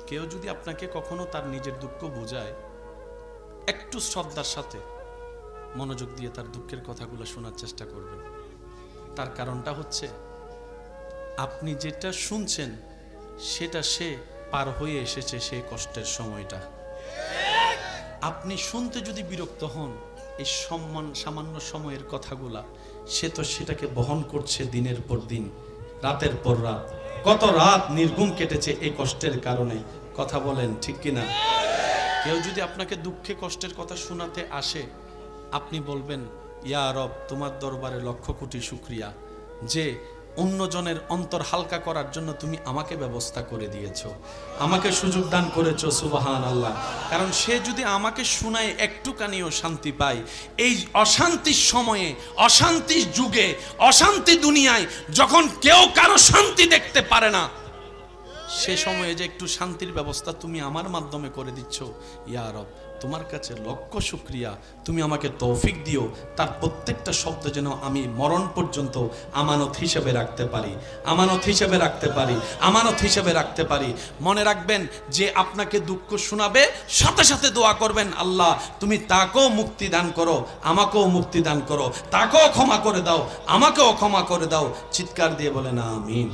কেউ যদি আপনাকে কখনো তার নিজের দুঃখ বোঝায়, একটু শ্রদ্ধার সাথে মনোযোগ দিয়ে তার দুঃখের কথাগুলো শোনার চেষ্টা করবেন। তার কারণটা হচ্ছে আপনি যেটা শুনছেন সেটা সে পার হয়ে এসেছে সেই কষ্টের সময়টা। আপনি শুনতে যদি বিরক্ত হন এই সামান্য সময়ের কথাগুলা, সে তো সেটাকে বহন করছে দিনের পর দিন, রাতের পর রাত। কত রাত নির্ঘুম কেটেছে এই কষ্টের কারণে। কথা বলেন ঠিক কিনা? কেউ যদি আপনাকে দুঃখে কষ্টের কথা শোনাতে আসে, আপনি বলবেন, ইয়া রব, তোমার দরবারে লক্ষ কোটি শুকরিয়া যে অন্যজনের অন্তর হালকা করার জন্য তুমি আমাকে ব্যবস্থা করে দিয়েছো, আমাকে সুযোগ দান করেছো। সুবহানাল্লাহ। কারণ সে যদি আমাকে শোনায় একটুখানিও শান্তি পায়, এই অশান্তির সময়ে, অশান্তির যুগে, অশান্তি দুনিয়ায় যখন কেউ কারো শান্তি দেখতে পারে না, সে সময়ে যে একটু শান্তির ব্যবস্থা তুমি আমার মাধ্যমে করে দিচ্ছ, ইয়া রব, তোমার কাছে লক্ষ শুকরিয়া। তুমি আমাকে তৌফিক দিও তার প্রত্যেকটা শব্দ যেন আমি মরণ পর্যন্ত আমানত হিসেবে রাখতে পারি, আমানত হিসেবে রাখতে পারি, আমানত হিসেবে রাখতে পারি। মনে রাখবেন, যে আপনাকে দুঃখ শোনাবে সাথে সাথে দোয়া করবেন, আল্লাহ তুমি তাকেও মুক্তি দান করো, আমাকেও মুক্তি দান করো, তাকেও ক্ষমা করে দাও, আমাকেও ক্ষমা করে দাও। চিৎকার দিয়ে বলেন আমিন।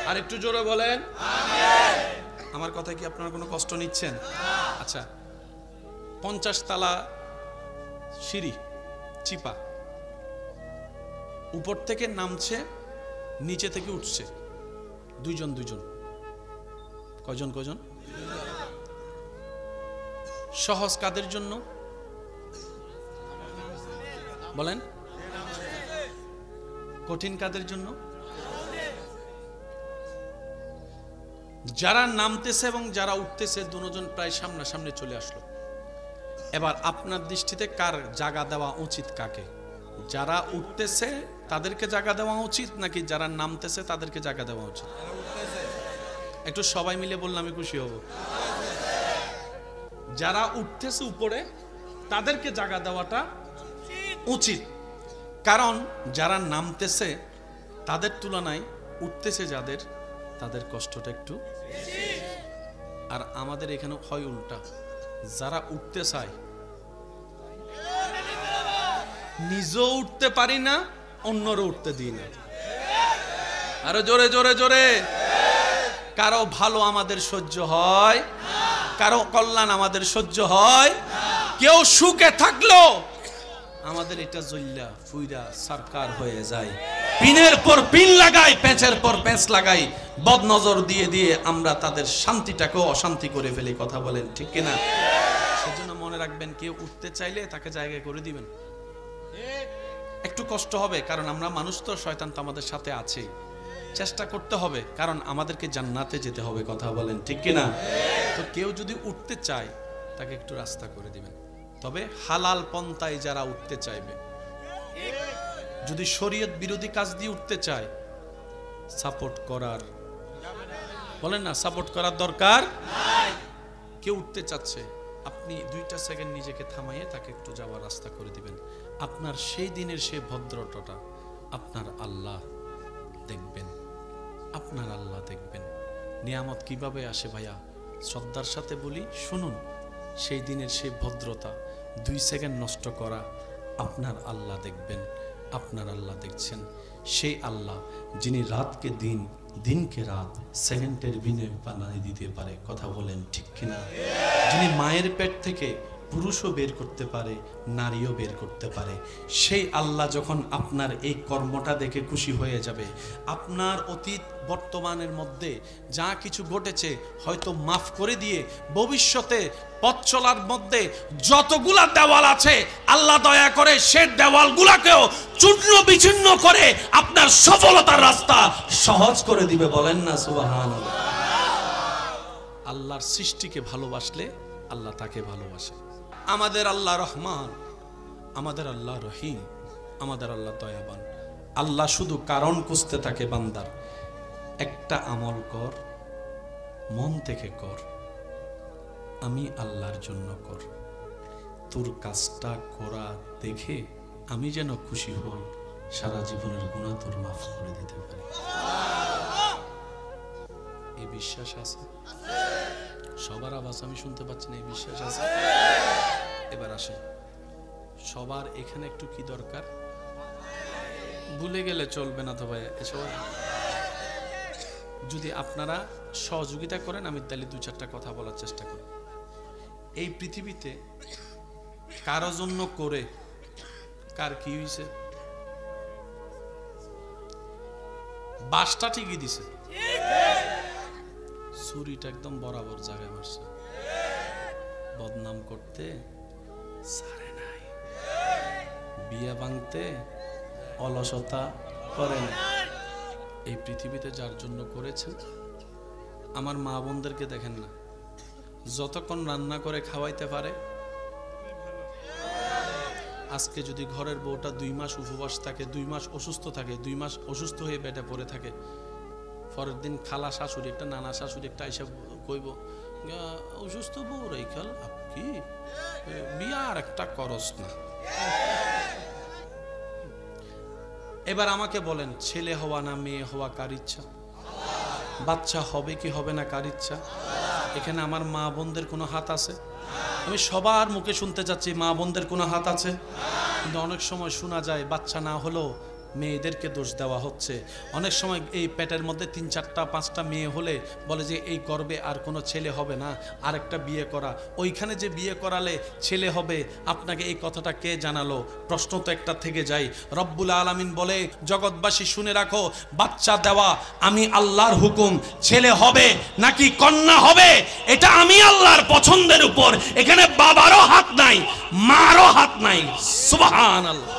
আর একটু জোরে বলেন আমিন। আমার কথা কি আপনারা কোনো কষ্ট নিচ্ছেন? আচ্ছা, 50 তলা সিঁড়ি চিপা, উপর থেকে নামছে, নিচে থেকে উঠছে দুইজন দুইজন। কয়জন কয়জন? সহজ কাদের জন্য বলেন? কঠিন কাদের জন্য? যারা নামতেছে এবং যারা উঠতেছে দুজন প্রায় সামনাসামনি চলে আসলো। এবার আপনার দৃষ্টিতে কার জায়গা দেওয়া উচিত? কাকে? যারা উঠতেছে তাদেরকে জায়গা দেওয়া উচিত নাকি যারা নামতেছে তাদেরকে জায়গা দেওয়া উচিত? একটু সবাই মিলে বললে আমি খুশি হব। যারা উঠতেছে উপরে তাদেরকে জায়গা দেওয়াটা উচিত, কারণ যারা নামতেছে তাদের তুলনায় উঠতেছে যাদের, তাদের কষ্টটা একটু। আর আমাদের এখানে হয় উল্টা, যারা উঠতে চায় নিজেও উঠতে পারি না, অন্যরও উঠতে দিই না। আরো জোরে জোরে জোরে। কারো ভালো আমাদের সহ্য হয়, কারো কল্যাণ আমাদের সহ্য হয়। কেউ সুখে থাকলো আমাদের এটা জল্লা ফুইরা সরকার হয়ে যায়, পিনের পর পিন লাগাই, পেঁচের পর পেঁচ লাগাই, বদনজর দিয়ে দিয়ে আমরা তাদের শান্তিটাকেও অশান্তি করে ফেলি। কথা বলেন ঠিক কিনা? সেজন্য মনে রাখবেন, কেউ উঠতে চাইলে তাকে জায়গায় করে দিবেন। একটু কষ্ট হবে, কারণ আমরা মানুষ তো, শয়তান তো আমাদের সাথে আছে। চেষ্টা করতে হবে, কারণ আমাদেরকে জান্নাতে যেতে হবে। কথা বলেন ঠিক কিনা? তো কেউ যদি উঠতে চায় তাকে একটু রাস্তা করে দিবেন। তবে হালাল পন্থায় যারা উঠতে চাইবে, যদি শরীয়ত বিরোধী কাজ দিয়ে উঠতে চায়, সাপোর্ট করার, বলেন না, সাপোর্ট করার দরকার নাই। কেউ উঠতে চাচ্ছে, আপনি 2টা সেকেন্ড নিজেকে থামাইয়ে তাকে একটু যাওয়ার রাস্তা করে দিবেন। আপনার সেই দিনের সেই ভদ্রতাটা আপনার আল্লাহ দেখবেন, আপনার আল্লাহ দেখবেন। নিয়ামত কিভাবে আসে ভাইয়া? শ্রদ্ধার সাথে বলি, শুনুন, সেই দিনের সেই ভদ্রতা 2 সেকেন্ড নষ্ট করা আপনার আল্লাহ দেখবেন। আপনার আল্লাহ দেখছেন, সেই আল্লাহ যিনি রাতকে দিন, দিনকে রাত, সেকেন্ডের বিনিময়ে বানিয়ে দিতে পারে। কথা বলেন ঠিক কিনা? যিনি মায়ের পেট থেকে পুরুষও বের করতে পারে, নারীও বের করতে পারে, সেই আল্লাহ যখন আপনার এই কর্মটা দেখে খুশি হয়ে যাবে, আপনার অতীত বর্তমানের মধ্যে যা কিছু ঘটেছে হয়তো মাফ করে দিয়ে ভবিষ্যতে পথ চলার মধ্যে যতগুলা দেওয়াল আছে, আল্লাহ দয়া করে সে দেওয়ালগুলাকেও চূর্ণ বিচূর্ণ করে আপনার সফলতার রাস্তা সহজ করে দিবে। বলেন না সুবহানাল্লাহ। আল্লাহর সৃষ্টিকে ভালোবাসলে আল্লাহ তাকে ভালোবাসে। আমাদের আল্লাহ রহমান, আমাদের আল্লাহ রহিম, আমাদের আল্লাহ দয়াবান। আল্লাহ শুধু কারণ খুঁজতে থাকে বান্দার, একটা আমল কর, মন থেকে কর, আমি আল্লাহর জন্য কর, তোর কাজটা করা দেখে আমি যেন খুশি হই, সারা জীবনের গুনাহ তোর মাফ করে দিতে পারি। এই বিশ্বাস আছে? সবার আওয়াজ আমি শুনতে পাচ্ছি না, এই বিশ্বাস আছে? এবার আসে, সবার এখানে একটু কি দরকার? ভুলে গেলে চলবে না তো ভাই, এসব যদি আপনারা সহযোগিতা করেন আমি তাহলে 2-4টা কথা বলার চেষ্টা করি। এই পৃথিবীতে কারো জন্য করে কার কি হয়েছে? বাসটা ঠিকই দিছে, ছুরিটা একদম বরাবর জায়গায় মারছে, বদনাম করতে ছাড়ে নাই, বিয়ে ভাঙতে অলসতা করে না। এই পৃথিবীতে যার জন্য করেছেন, আমার মা বোনদেরকে দেখেন না, যতক্ষণ রান্না করে খাওয়াইতে পারে। আজকে যদি ঘরের বউটা 2 মাস উপবাস থাকে, 2 মাস অসুস্থ থাকে, 2 মাস অসুস্থ হয়ে বেডে পড়ে থাকে, পরের দিন খালা শাশুড়ি একটা, নানা শাশুড়ি একটা এসে কইব, অসুস্থ বউ রেখাল কি বিয়া আর একটা করস না। এবার আমাকে বলেন, ছেলে হওয়া না মেয়ে হওয়া কার ইচ্ছা? বাচ্চা হবে কি হবে না কার ইচ্ছা? এখানে আমার মা বোনদের কোনো হাত আছে? আমি সবার মুখে শুনতে চাচ্ছি, মা বোনদের কোনো হাত আছে? কিন্তু অনেক সময় শোনা যায় বাচ্চা না হলেও মেয়েদেরকে দোষ দেওয়া হচ্ছে। অনেক সময় এই পেটের মধ্যে 3-4-5টা মেয়ে হলে বলে যে এই গর্বে আর কোনো ছেলে হবে না, আরেকটা বিয়ে করা। ওইখানে যে বিয়ে করালে ছেলে হবে, আপনাকে এই কথাটা কে জানালো? প্রশ্ন তো একটা থেকে যায়। রব্বুল আলামিন বলে, জগৎবাসী শুনে রাখো, বাচ্চা দেওয়া আমি আল্লাহর হুকুম। ছেলে হবে নাকি কন্যা হবে এটা আমি আল্লাহর পছন্দের উপর। এখানে বাবারও হাত নাই, মারও হাত নাই। সুবহানাল্লাহ।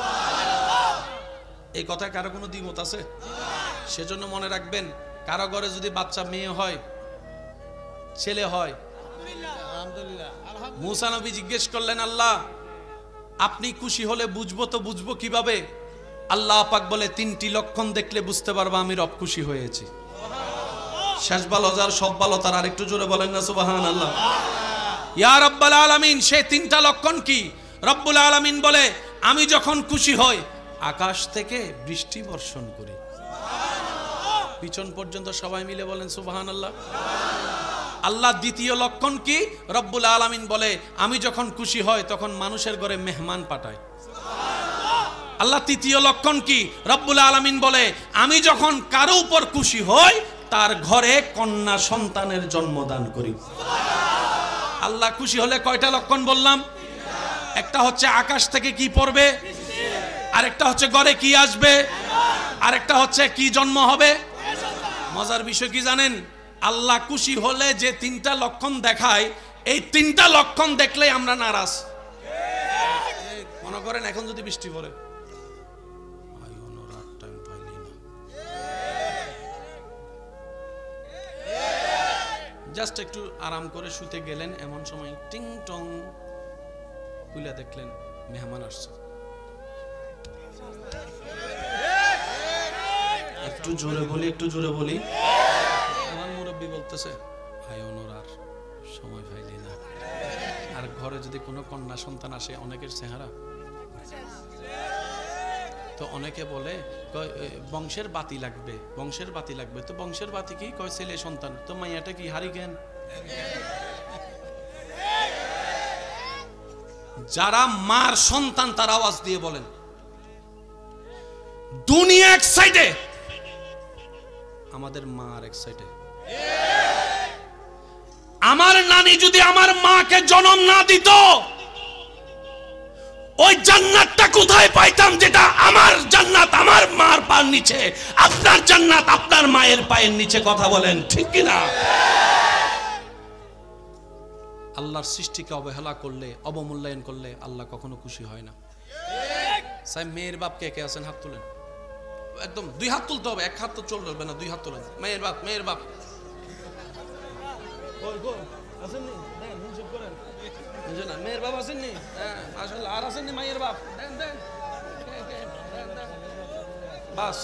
এই কথায় কারো কোনো দ্বিমত আছে? সেজন্য মনে রাখবেন, কারো ঘরে যদি বাচ্চা মেয়ে হয়, ছেলে হয়, মুসা নবী জিজ্ঞেস করলেন, আল্লাহ আপনি খুশি হলে বুঝবো তো বুঝবো কিভাবে? আল্লাহ পাক বলে, 3টি লক্ষণ দেখলে বুঝতে পারবা আমি রব খুশি হয়েছি। শেষ ভালো যার সব ভালো তার। আর একটু জোরে বলেন না সুবহানাল্লাহ। ইয়া রাব্বাল আলামিন, সেই 3টা লক্ষণ কি? রব্বুল আলামিন বলে, আমি যখন খুশি হই আকাশ থেকে বৃষ্টি বর্ষণ করি। পিছন পর্যন্ত সবাই মিলে বলেন সুবহানাল্লাহ। আল্লাহ দ্বিতীয় লক্ষণ কি? রব্বুল আলামিন বলে, আমি যখন খুশি হই তখন মানুষের ঘরে মেহমান পাঠায়। আল্লাহ তৃতীয় লক্ষণ কি? রব্বুল আলামিন বলে, আমি যখন কারো উপর খুশি হই তার ঘরে কন্যা সন্তানের জন্মদান করি। আল্লাহ খুশি হলে কয়টা লক্ষণ বললাম? একটা হচ্ছে আকাশ থেকে কি পড়বে, আরেকটা হচ্ছে ঘরে কি আসবে, আরেকটা হচ্ছে কি জন্ম হবে। মজার বিষয় কি জানেন? আল্লাহ খুশি হলে যে 3টা লক্ষণ দেখায়, এই 3টা লক্ষণ দেখলেই আমরা নারাজ। মনে করেন এখন যদি বৃষ্টি পড়ে, জাস্ট একটু আরাম করে শুতে গেলেন, এমন সময় টিং টং খুলে দেখলেন মেহমান আসছে। একটু জোরে বলি, একটু জোরে বলি। আমার মুরব্বী বলতেছে, ভাই ওনর আর সময় পাইলি না। আর ঘরে যদি কোনো কন্যা সন্তান আসে, অনেকের চেহারা তো অনেকে বলে বংশের বাতি লাগবে, বংশের বাতি লাগবে। তো বংশের বাতি কি? কয় ছেলে সন্তান। তো মাইয়াটা কি হারিকেন? যারা মার সন্তান তারা আওয়াজ দিয়ে বলেন, দুনিয়া এক সাইডে, আমাদের মা আর এক সাইডে। আমার নানি যদি আমার মাকে জন্ম না দিত, ওই জান্নাতটা কোথায় পাইতাম? যেটা আমার জান্নাত আমার মার পায়ের নিচে, আপনার জান্নাত আপনার মায়ের পায়ের নিচে। কথা বলেন ঠিক কিনা? আল্লাহর সৃষ্টিকে অবহেলা করলে, অবমূল্যায়ন করলে আল্লাহ কখনো খুশি হয় না। সাই মেয়ের বাপ কে কে আছেন? হাত তুলেন। একদম 2 হাত তুলতে হবে, 1 হাত তো চলবে না, 2 হাত তুলেন। মেয়ের বাপ, মেয়ের বাপ মেয়ের বাপ আসেননি? আসলে আর আসেননি মায়ের বাপ? বাস,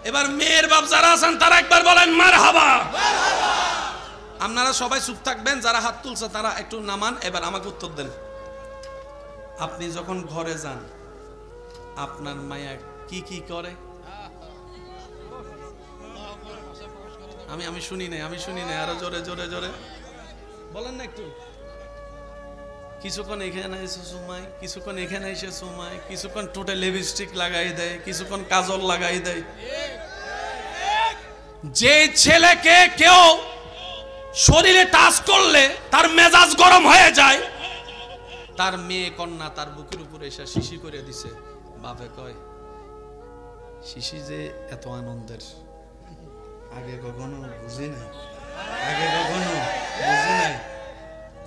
এবার মেয়ের বাপ যারা আছেন তারা একবার বলেন মারহাবা। আপনারা সবাই চুপ থাকবেন, যারা হাত তুলছে তারা একটু নামান। এবার আমাকে উত্তর দেন, আপনি যখন ঘরে যান আপনার মায়া কি কি করে? আমি শুনি নাই, আমি শুনি নাই। আরো জোরে জোরে জোরে। বলেন না একটু। কিছুক্ষণ এখানে এসে সুমাই, কিছুক্ষণ এখানে এসে সুমাই, কিছুক্ষণ টোটে লিপস্টিক লাগাই দেয়, কিছুক্ষণ কাজল লাগাই দেয়। যে ছেলেকে কেউ শরীরে টাচ করলে তার মেজাজ গরম হয়ে যায়, তার মেয়ে কন্যা তার বুকের উপরে এসে শিশি করে দিছে। বাপে কয় শিশি যে এত আনন্দের আগে কখনো বুঝি নাই, আগে কখনো বুঝি নাই।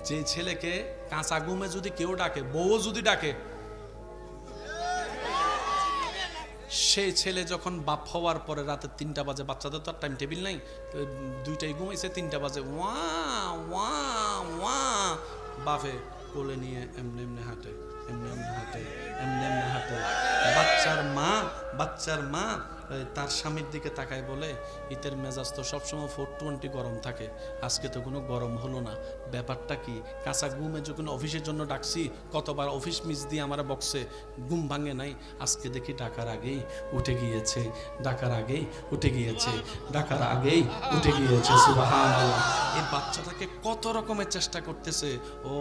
যে ছেলেকে কাঁচা ঘুমে যদি কেউ ডাকে, বউ যদি ডাকে, সেই ছেলে যখন বাপ হওয়ার পরে রাতে 3টা বাজে, বাচ্চাদের তো আর টাইম টেবিল নাই, 2টায় ঘুমাইছে, 3টা বাজে ওয়া ওয়া ওয়া, বাপে কোলে নিয়ে এমনি এমনি হাঁটে, এমনি এমনি হাঁটে, এমনি এমনি হাঁটে। বাচ্চার মা তার স্বামীর দিকে তাকায় বলে, ইতের মেজাজ তো সবসময় 420 গরম থাকে, আজকে তো কোনো গরম হলো না, ব্যাপারটা কি? কাঁচা ঘুমে যখন অফিসের জন্য ডাকছি, কতবার অফিস মিস দিয়ে আমার বক্সে ঘুম ভাঙে নাই, আজকে দেখি ডাকার আগেই উঠে গিয়েছে, ডাকার আগেই উঠে গিয়েছে, ডাকার আগেই উঠে গিয়েছে। সুবহানাল্লাহ। এই বাচ্চাটাকে কত রকমের চেষ্টা করতেছে, ও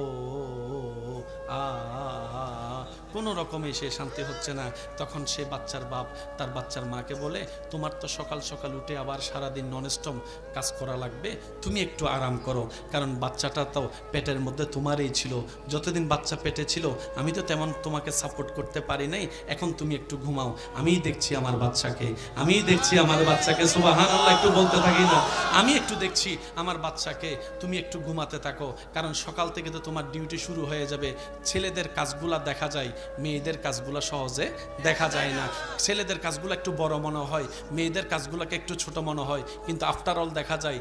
কোনো রকমে সে শান্তি হচ্ছে না। তখন সে বাচ্চার বাপ তার বাচ্চার মাকে বলে, তোমার তো সকাল সকাল উঠে আবার সারাদিন ননস্টপ কাজ করা লাগবে, তুমি একটু আরাম করো, কারণ বাচ্চাটা তো পেটের মধ্যে তোমারই ছিল, যতদিন বাচ্চা পেটে ছিল আমি তো তেমন তোমাকে সাপোর্ট করতে পারি নাই, এখন তুমি একটু ঘুমাও, আমিই দেখছি আমার বাচ্চাকে, আমিই দেখছি আমার বাচ্চাকে। সুবহানাল্লাহ, একটু বলতে থাকি না, আমি একটু দেখছি আমার বাচ্চাকে, তুমি একটু ঘুমাতে থাকো, কারণ সকাল থেকে তো তোমার ডিউটি শুরু হয়ে যাবে। ছেলেদের কাজগুলা দেখা যায়, মেয়েদের কাজগুলা সহজে দেখা যায় না। ছেলেদের কাজগুলো একটু বড় মনে হয়, মেয়েদের কাজগুলোকে একটু ছোট মনে হয়, কিন্তু আফটার অল দেখা যায়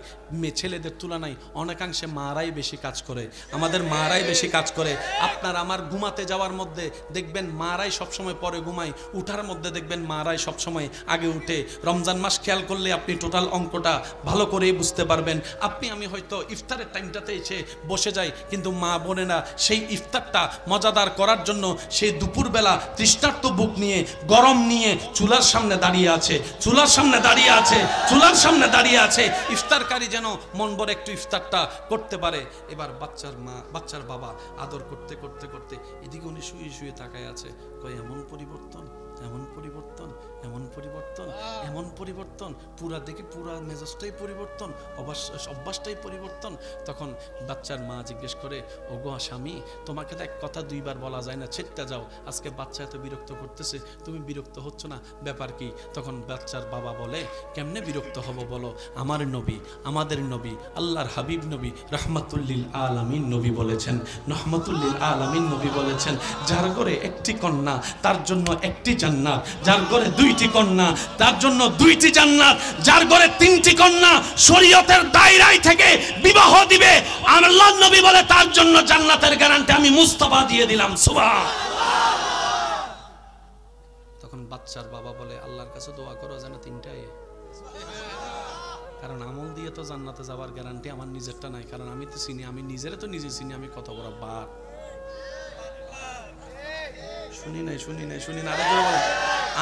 ছেলেদের তুলনায় অনেকাংশে মারাই বেশি কাজ করে, আমাদের মারাই বেশি কাজ করে। আপনার আমার ঘুমাতে যাওয়ার মধ্যে দেখবেন মারাই সবসময় পরে ঘুমায়, উঠার মধ্যে দেখবেন মারাই সবসময় আগে উঠে। রমজান মাস খেয়াল করলে আপনি টোটাল অঙ্কটা ভালো করেই বুঝতে পারবেন। আপনি আমি হয়তো ইফতারের টাইমটাতে এসে বসে যাই, কিন্তু মা বোনেরা সেই ইফতারটা মজাদার করার জন্য সেই দুপুরবেলা তৃষ্ণার্ত বুক নিয়ে, গরম নিয়ে চুলার সামনে দাঁড়িয়ে আছে, চুলার সামনে দাঁড়িয়ে আছে, চুলার সামনে দাঁড়িয়ে আছে, ইফতারকারী যেন মন ভরে একটু ইফতারটা করতে পারে। এবার বাচ্চার মা, বাচ্চার বাবা আদর করতে করতে করতে এদিকে উনি শুয়ে শুয়ে তাকায় আছে, কয় এমন পরিবর্তন, এমন পরিবর্তন, এমন পরিবর্তন, এমন পরিবর্তন, পুরা দেখে পুরা মেজাজটাই পরিবর্তন, অভ্যাসটাই পরিবর্তন। তখন বাচ্চার মা জিজ্ঞেস করে, ওগো স্বামী, তোমাকে তো এক কথা দুইবার বলা যায় না, ছেড়তে যাও, আজকে বাচ্চা এত বিরক্ত করতেছে, তুমি বিরক্ত হচ্ছ না, ব্যাপার কি? তখন বাচ্চার বাবা বলে, কেমনে বিরক্ত হব বলো, আমার নবী, আমাদের নবী, আল্লাহর হাবিব নবী রহমাতুল্লিল আলামিন নবী বলেছেন, রহমাতুল্লিল আলামিন নবী বলেছেন, যার ঘরে একটি কন্যা তার জন্য একটি জান্নাত, যার ঘরে 2টি কন্যা তার জন্য 2টি জান্নাত, যার ঘরে 3টি কন্যা শরীয়তের দায়রায় থেকে বিবাহ দিবে, আল্লাহর নবী বলে তার জন্য জান্নাতের গ্যারান্টি আমি মুস্তাফা দিয়ে দিলাম। সুবহানাল্লাহ। তখন বাচ্চার বাবা বলে, আল্লাহর কাছে দোয়া করো যেন 3টাই, কারণ আমল দিয়ে তো জান্নাতে যাওয়ার গ্যারান্টি আমার নিজেরটা নাই, কারণ আমি তো চিনি, আমি নিজেরে তো নিজে চিনি, আমি কত বড় বাপ। শুনি নাই,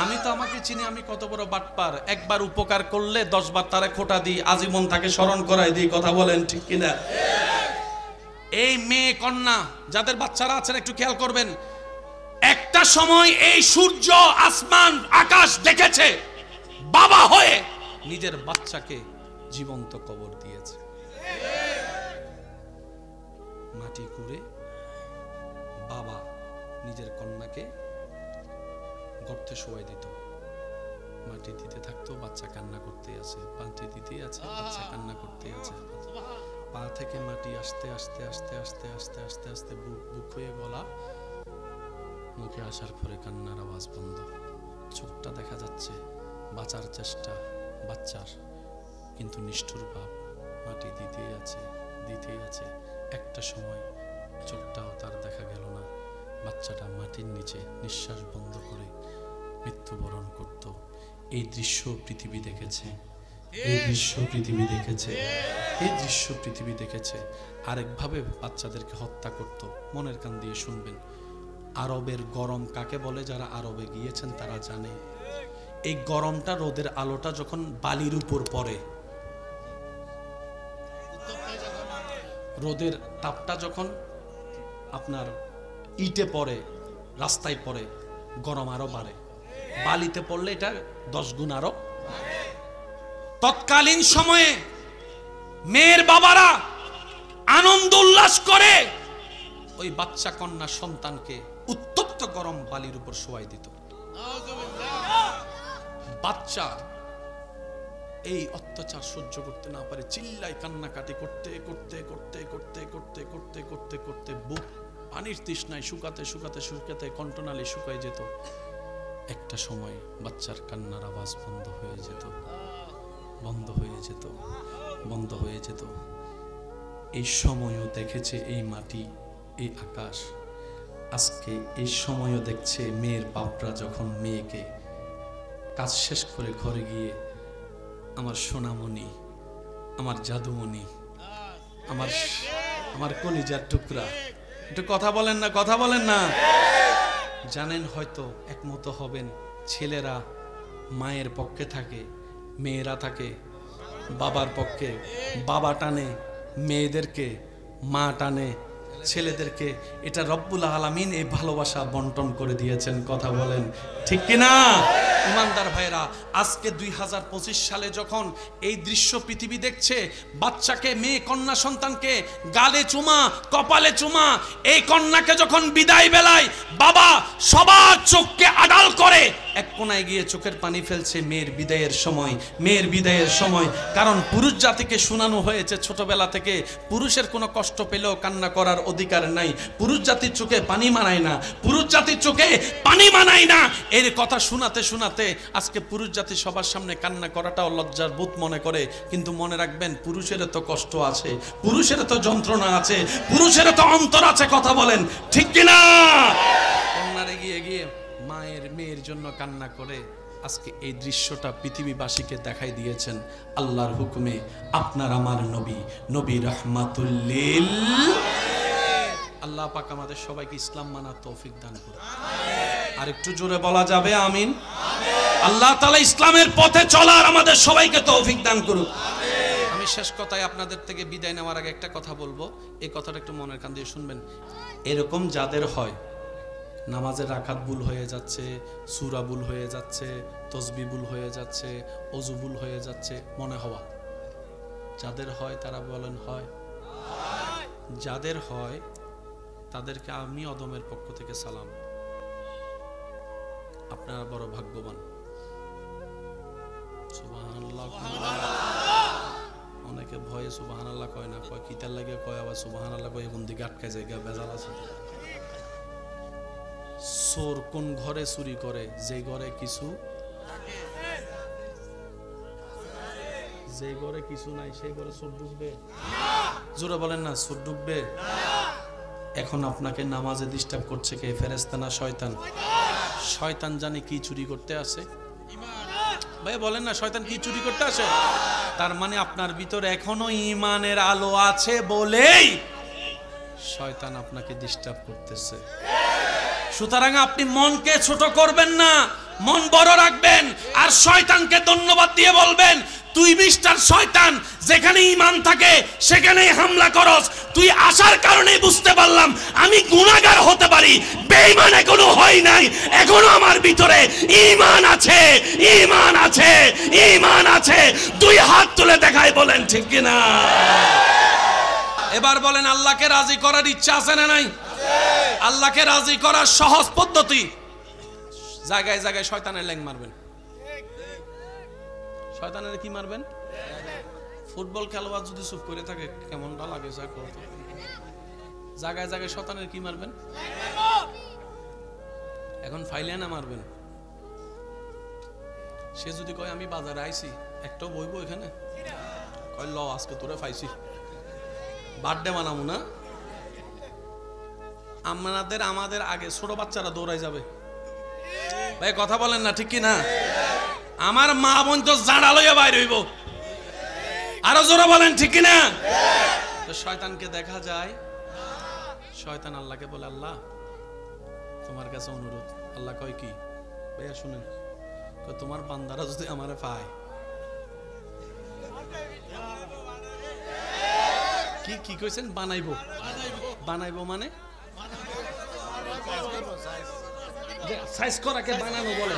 আমি তো আমাকে চিনি, আমি কত বড় বাটপার। একবার উপকার করলে 10 বার তারে খোটা দিই, আজীবন তাকে স্মরণ করাই দিই, কথা বলেন ঠিক কিনা? এই মেয়ে কন্যা যাদের বাচ্চারা আছেন একটু খেয়াল করবেন, একটা সময় এই সূর্য, আসমান, আকাশ দেখেছে, বাবা হয়ে নিজের বাচ্চাকে জীবন্ত কবর দিয়েছে। মাটি খুঁড়ে বাবা নিজের কন্যাকে গর্তে শোয়াই দিত, মাটি দিতে থাকতো, বাচ্চা কান্না করতে আছে, মাটি দিতে আছে, বাচ্চা কান্না করতে আছে, পা থেকে মাটি আস্তে আস্তে আস্তে আস্তে আস্তে আস্তে আস্তে বুক হয়ে গলা মুখে আসার পরে কান্নার আওয়াজ বন্ধ, চোখটা দেখা যাচ্ছে, বাঁচার চেষ্টা বাচ্চার, কিন্তু নিষ্ঠুর বাপ মাটি দিতেই আছে, দিতেই আছে। একটা সময় চোখটাও তার দেখা গেল না, বাচ্চাটা মাটির নিচে নিঃশ্বাস বন্ধ করে মৃত্যুবরণ করত। এই দৃশ্য পৃথিবী দেখেছে, এই দৃশ্য পৃথিবী দেখেছে, এই দৃশ্য পৃথিবী দেখেছে। আরেকভাবে বাচ্চাদেরকে হত্যা করত। মনের কান দিয়ে শুনবেন, আরবের গরম কাকে বলে? যারা আরবে গিয়েছেন তারা জানে। এই গরমটা, রোদের আলোটা যখন বালির উপর পড়ে, রোদের তাপটা যখন আপনার ইটে পড়ে, রাস্তায় পড়ে, গরম আরো বাড়ে। বালিতে পড়লে এটা 10 গুণ আরো। তৎকালীন সময়ে মেয়ের বাবারা আনন্দ উল্লাস করে ওই বাচ্চা কন্যা সন্তানকে উত্তপ্ত গরম বালির উপর শোয়াই দিত। বাচ্চা এই অত্যাচার সহ্য করতে না পারে চিল্লাই কান্নাকাটি করতে করতে করতে করতে করতে করতে করতে করতে বুক পানির তৃষ্ণায় শুকাতে শুকাতে শুকাতে কণ্ঠনালী শুকায় যেত। একটা সময় বাচ্চার কান্নার আওয়াজ বন্ধ হয়ে যেত, বন্ধ হয়ে যেত, বন্ধ হয়ে যেত। এই সময়ও দেখেছে এই মাটি, এই আকাশ। আজকে এই সময়ও দেখছে মেয়ের বাপরা যখন মেয়েকে কাজ শেষ করে ঘরে গিয়ে আমার সোনামণি, আমার জাদুমণি, আমার কলিজার টুকরা, একটু কথা বলেন না, কথা বলেন না। জানেন হয়তো একমত হবেন, ছেলেরা মায়ের পক্ষে থাকে, মেয়েরা থাকে বাবার পক্ষে। বাবা টানে মেয়েদেরকে, মা টানে ছেলেদেরকে। এটা রব্বুল আলামিন এই ভালোবাসা বন্টন করে দিয়েছেন। কথা বলেন ঠিক কিনা? ইমানদার ভাইরা, আজকে 2025 সালে যখন এই দৃশ্য পৃথিবী দেখছে, বাচ্চাকে, মেয়ে কন্যা সন্তানকে গালে চুমা, কপালে চুমা, এই কন্যাকে যখন বিদায় বেলায় বাবা সবার চোখকে আড়াল করে এক কোনায় গিয়ে চোখের পানি ফেলছে মেয়ের বিদায়ের সময়, মেয়ের বিদায়ের সময়। কারণ পুরুষ জাতিকে শোনানো হয়েছে ছোটবেলা থেকে পুরুষের কোনো কষ্ট পেলেও কান্না করার অধিকার নাই, পুরুষ জাতির চোখে পানি মানায় না, পুরুষ জাতির চোখে পানি মানায় না। এর কথা শোনাতে শোনাতে আজকে পুরুষ জাতি সবার সামনে কান্না করাটাও লজ্জার বোধ মনে করে। কিন্তু মনে রাখবেন, পুরুষেরও তো কষ্ট আছে, পুরুষেরও তো যন্ত্রণা আছে, পুরুষেরও তো অন্তর আছে। কথা বলেন ঠিক কিনা? কন্যারে গিয়ে গিয়ে মায়ের মেয়ের জন্য কান্না করে আজকে এই দৃশ্যটা পৃথিবীবাসীকে দেখাই দিয়েছেন আল্লাহর হুকুমে। আপনার আমার নবী, নবী রাহমাতুল লিল। আল্লাহ পাক আমাদের সবাইকে ইসলাম মানার তৌফিক দান করুন। আর একটু জোরে বলা যাবে আমিন? আল্লাহ তাআলা ইসলামের পথে চলার আমাদের সবাইকে তৌফিক দান করুন। আমি শেষ কথায় আপনাদের থেকে বিদায় নেওয়ার আগে একটা কথা বলবো, এই কথাটা একটু মনের কান দিয়ে শুনবেন। এরকম যাদের হয় নামাজের রাকাত ভুল হয়ে যাচ্ছে, সূরা ভুল হয়ে যাচ্ছে, তাসবিহ ভুল হয়ে যাচ্ছে, ওযু ভুল হয়ে যাচ্ছে, মনে হওয়া যাদের হয় তারা বলেন হয়? যাদের হয় তাদেরকে আমি অদমের পক্ষ থেকে সালাম। আপনারা বড় ভাগ্যবান। সুবহানাল্লাহ। অনেকে ভয়ে সুবহানাল্লাহ কয় না, কয় কিতার লাগে কয়, আবার সুবহানাল্লাহ কয় কোন দিকে আটকায় যায়, বেজাল আছে। চোর কোন ঘরে চুরি করে? যে ঘরে কিছু, যে ঘরে কিছু নাই সেই ঘরে চোর ঢুকবে? জোরে বলেন না, চোর ঢুকবে? এখন আপনাকে নামাজে ডিস্টার্ব করছে কে? ফেরেশতা না শয়তান? শয়তান জানে কি চুরি করতে আসে? ভাই বলেন না, শয়তান কি চুরি করতে আসে? তার মানে আপনার ভিতরে এখনো ঈমানের আলো আছে বলেই শয়তান আপনাকে ডিস্টার্ব করতেছে। সুতরাং আপনি মনকে ছোট করবেন না, মন বড় রাখবেন, আর শয়তানকে ধন্যবাদ দিয়ে বলবেন, তুই মিস্টার শয়তান, যেখানে ঈমান থাকে সেখানেই হামলা করস। তুই আসার কারণে বুঝতে পারলাম আমি গুনাহগার হতে পারি, বেঈমান এখনো হই নাই, এখনো আমার ভিতরে ঈমান আছে, ঈমান আছে, ঈমান আছে। দুই হাত তুলে দেখায় বলেন ঠিক কিনা? এবার বলেন, আল্লাহকে রাজি করার ইচ্ছা আছে না নাই? আল্লাহকে রাজি করার সহজ পদ্ধতি, জায়গায় জায়গায় শয়তানের ল্যাং মারবেন। শয়তানের কি মারবেন? ফুটবল খেলোয়াড় যদি চুপ করে থাকে কেমনটা লাগে? জায়গায় জায়গায় শয়তানের কি মারবেন? এখন ফাইলিয়ানা মারবেন। সে যদি কয় আমি বাজারে আইছি, একটাও বইবো এখানে, কয় ল আজকে তোরে পাইছি, বার্থডে মানামু না? আমাদের আগে ছোট বাচ্চারা দৌড়াই যাবে। ভাই কথা বলেন না ঠিক কি না? আমার মা বোন তো জাড়া লইয়া বাইর হইব। আরো জোরে বলেন ঠিক কি না? তো শয়তানকে দেখা যায়, শয়তান আল্লাহকে বলে, আল্লাহ তোমার কাছে অনুরোধ। আল্লাহ কয় কি? ভাইয়া শুনেন, তোমার বান্দারা যদি আমারে পায়, কি কি কইছেন? বানাইবো। বানাইবো মানে সাইজ করাকে বানানো বলে।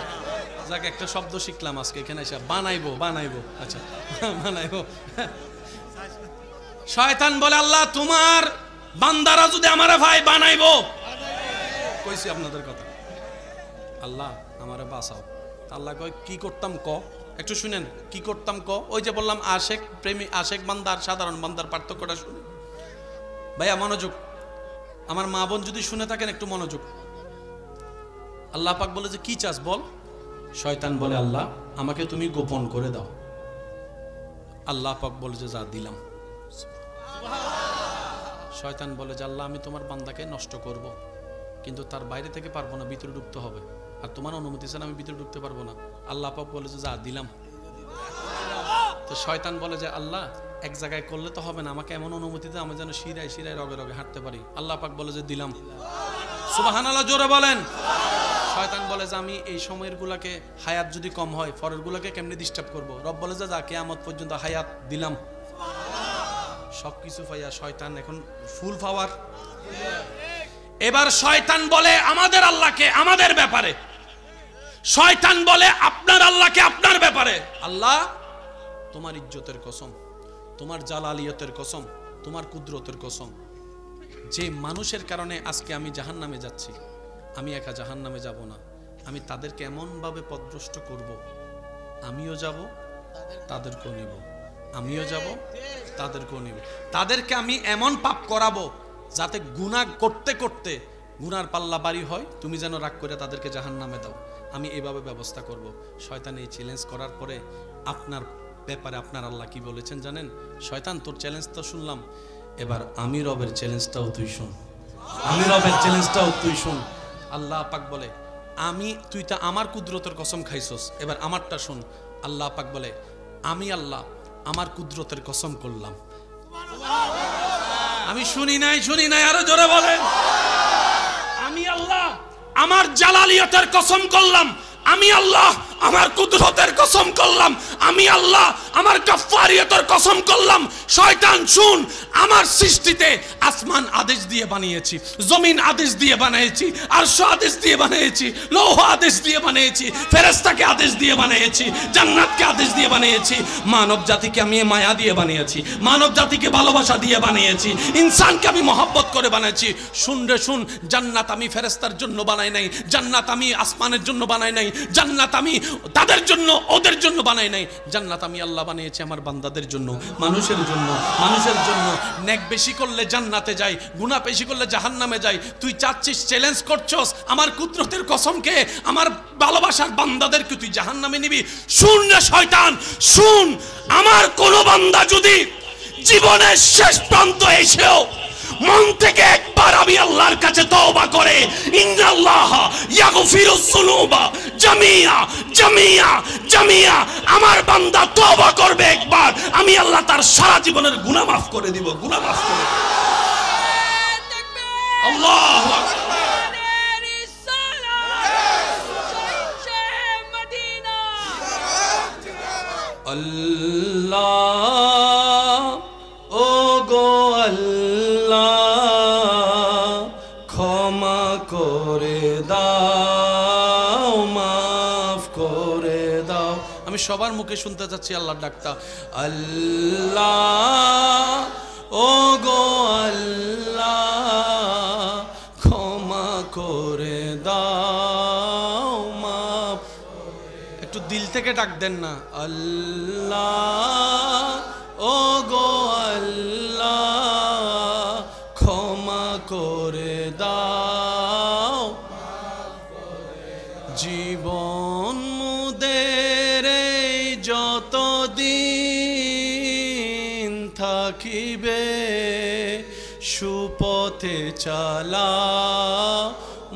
যাক, একটা শব্দ শিখলাম আজকে এখানে এসে। বানাইবো, বানাইবো। আচ্ছা, বানাইবো। শয়তান বলে, আল্লাহ তোমার বান্দারা যদি আমারে ভাই বানাইবো। কইছি আপনাদের কথা, আল্লাহ আমারে বাঁচাও। আল্লাহ কয় কি করতাম ক, একটু শুনেন কি করতাম ক। ওই যে বললাম আশেক প্রেমী, আশেক বান্দার সাধারণ বান্দার পার্থক্যটা শুনে ভাইয়া মনোযোগ। আমার মা বোন যদি শুনে থাকেন একটু মনোযোগ। আল্লাহ পাক বলে যে কি চাস বল। শয়তান বলে আল্লাহ আমাকে তুমি গোপন করে দাও। আল্লাহ পাক বলে যে যা দিলাম। শয়তান বলে যে আল্লাহ আমি তোমার বান্দাকে নষ্ট করব, কিন্তু তার বাইরে থেকে পারবো না, ভিতরে ঢুকতে হবে। আর তোমার অনুমতি ছাড়া আমি ভিতরে ঢুকতে পারবো না। আল্লাহ পাক বলে যে যা দিলাম। তো শয়তান বলে যে আল্লাহ এক জায়গায় করলে তো হবে না, আমাকে এমন অনুমতি দাও আমি যেন শিরায় শিরায় রগে রগে হাঁটতে পারি। আল্লাহ পাক বলে যে দিলাম। সুবহানাল্লাহ, জোরে বলেন। শয়তান বলে যে আমি এই সময়ের গুলাকে হায়াত যদি কম হয় পরের গুলাকে কেমনে ডিস্টার্ব করব। রব বলে যে যা কিয়ামত পর্যন্ত হায়াত দিলাম। সবকিছু পাইয়া শয়তান এখন ফুল পাওয়ার। এবার শয়তান বলে আমাদের আল্লাহকে আমাদের ব্যাপারে, শয়তান বলে আপনার আল্লাহকে আপনার ব্যাপারে। আল্লাহ তোমার ইজ্জতের কসম, তোমার জালালিয়তের কসম, তোমার কুদরতের কসম, যে মানুষের কারণে আজকে আমি জাহান্নামে যাচ্ছি, আমি একা জাহান্নামে যাব না, আমি তাদেরকে এমন ভাবে পথভ্রষ্ট করব, আমিও যাব তাদেরকেও নিব, আমিও যাব তাদেরকেও নিব। তাদেরকে আমি এমন পাপ করাবো যাতে গুনাহ করতে করতে গুনার পাল্লা বাড়ি হয়, তুমি যেন রাগ করে তাদেরকে জাহান্নামে দাও। আমি এইভাবে ব্যবস্থা করব। শয়তান এই চ্যালেঞ্জ করার পরে আপনার ব্যাপারে আপনার আল্লাহ কি বলেছেন জানেন? শয়তান তোর চ্যালেঞ্জ তো শুনলাম, এবার আমি রবের চ্যালেঞ্জটাও তুই শুন। আমি রবের চ্যালেঞ্জটাও তুই শুন। আল্লাহ পাক বলে আমি, তুই তা আমার কুদরতের কসম খাইছস, এবার আমারটা শুন। আল্লাহ পাক বলে আমি আল্লাহ আমার কুদরতের কসম করলাম। আমি শুনি নাই, আরো জোরে বলেন। আমি আল্লাহ আমার জালালিয়তের কসম করলাম। আমি আল্লাহ আমার কুদরতের কসম করলাম। আমি আল্লাহ আমার গাফফারিয়তের কসম করলাম। শয়তান শুন, আমার সৃষ্টিতে আসমান আদেশ দিয়ে বানিয়েছি, জমিন আদেশ দিয়ে বানিয়েছি, আরশ আদেশ দিয়ে বানিয়েছি, লৌহ আদেশ দিয়ে বানিয়েছি, ফেরেশতাকে আদেশ দিয়ে বানিয়েছি, জান্নাতকে আদেশ দিয়ে বানিয়েছি, মানব জাতিকে আমি মায়া দিয়ে বানিয়েছি, মানব জাতিকে ভালোবাসা দিয়ে বানিয়েছি, ইনসানকে আমি মহব্বত করে বানিয়েছি। শুন রে শুন, জান্নাত আমি ফেরেশতার জন্য বানাই নাই, জান্নাত আমি আসমানের জন্য বানাই নাই, জান্নাত আমি তাদের জন্য ওদের জন্য বানাই নাই, জান্নাত আমি আল্লাহ বানিয়েছি আমার বান্দাদের জন্য, মানুষের জন্য। মানুষের জন্য নেক বেশি করলে জান্নাতে যাই, গুনাহ বেশি করলে জাহান্নামে যাই। তুই চাচ্ছিস, চ্যালেঞ্জ করছস আমার কুদরতের কসমকে, আমার ভালোবাসার বান্দাদেরকে তুই জাহান্নামে নিবি। শুন না শয়তান, শুন, আমার কোন বান্দা যদি জীবনের শেষ প্রান্ত এসেও মন থেকে একবার আমি আল্লাহর কাছে তওবা করে, ইন্নাল্লাহ ইয়াগফিরুজ যুনুবা জামিয়া জামিয়া জামিয়া, আমার বান্দা তওবা করবে একবার, আমি আল্লাহ তার সারা জীবনের গুনাহ মাফ করে দিব, গুনাহ মাফ করে দিব। আল্লাহু আকবার। আল্লাহ ও গো আল্লাহ ক্ষমা করে দাও, মাফ করে দাও। আমি সবার মুখে শুনতে চাচ্ছি আল্লাহর ডাকটা। আল্লাহ ও গো আল্লাহ ক্ষমা করে দাও, মাফ। একটু দিল থেকে ডাক দেন না। আল্লাহ ও গো আল্লাহ ক্ষমা করে দাও, জীবন মুদের যতদিন থাকিবে সুপথে চালাও,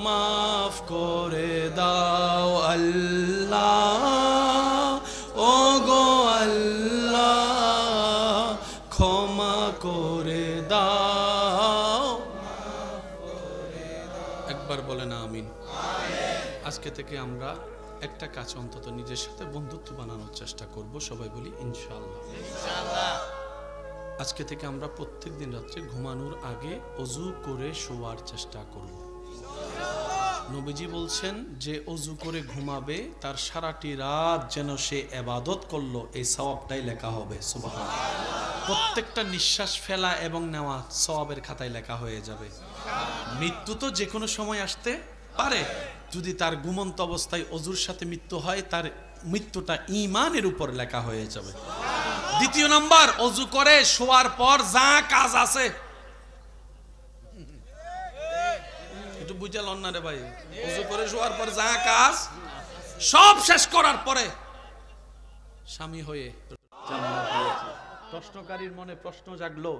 মাফ করে দাও। আল্লাহ ও গো আল্লাহ ক্ষমা করে দাও। একবার বলেন আমিন। আজকে থেকে আমরা একটা কাজ অন্তত নিজের সাথে বন্ধুত্ব বানানোর চেষ্টা করব, সবাই বলি ইনশাআল্লাহ। আজকে থেকে আমরা প্রত্যেক দিন রাত্রে ঘুমানোর আগে অজু করে শোয়ার চেষ্টা করব। নবীজি বলছেন যে অজু করে ঘুমাবে তার সারাটি রাত যেন সে ইবাদত করলো, এই সওয়াবটাই লেখা হবে। সুবহানাল্লাহ। প্রত্যেকটা নিঃশ্বাস ফেলা এবং নেওয়া সওয়াবের খাতায় লেখা হয়ে যাবে। মৃত্যু তো যে কোনো সময় আসতে পারে, যদি তার ঘুমন্ত অবস্থায় অজুর সাথে মৃত্যু হয় তার মৃত্যুটা ঈমানের উপর লেখা হয়ে যাবে। দ্বিতীয় নাম্বার, অজু করে শোয়ার পর যা কাজ আছে, একটু বুঝাল না রে ভাই, অজু করে শোয়ার পর যা কাজ সব শেষ করার পরে স্বামী হয়ে জান্নাত পেয়েছে। প্রশ্নকারীর মনে প্রশ্ন জাগলো,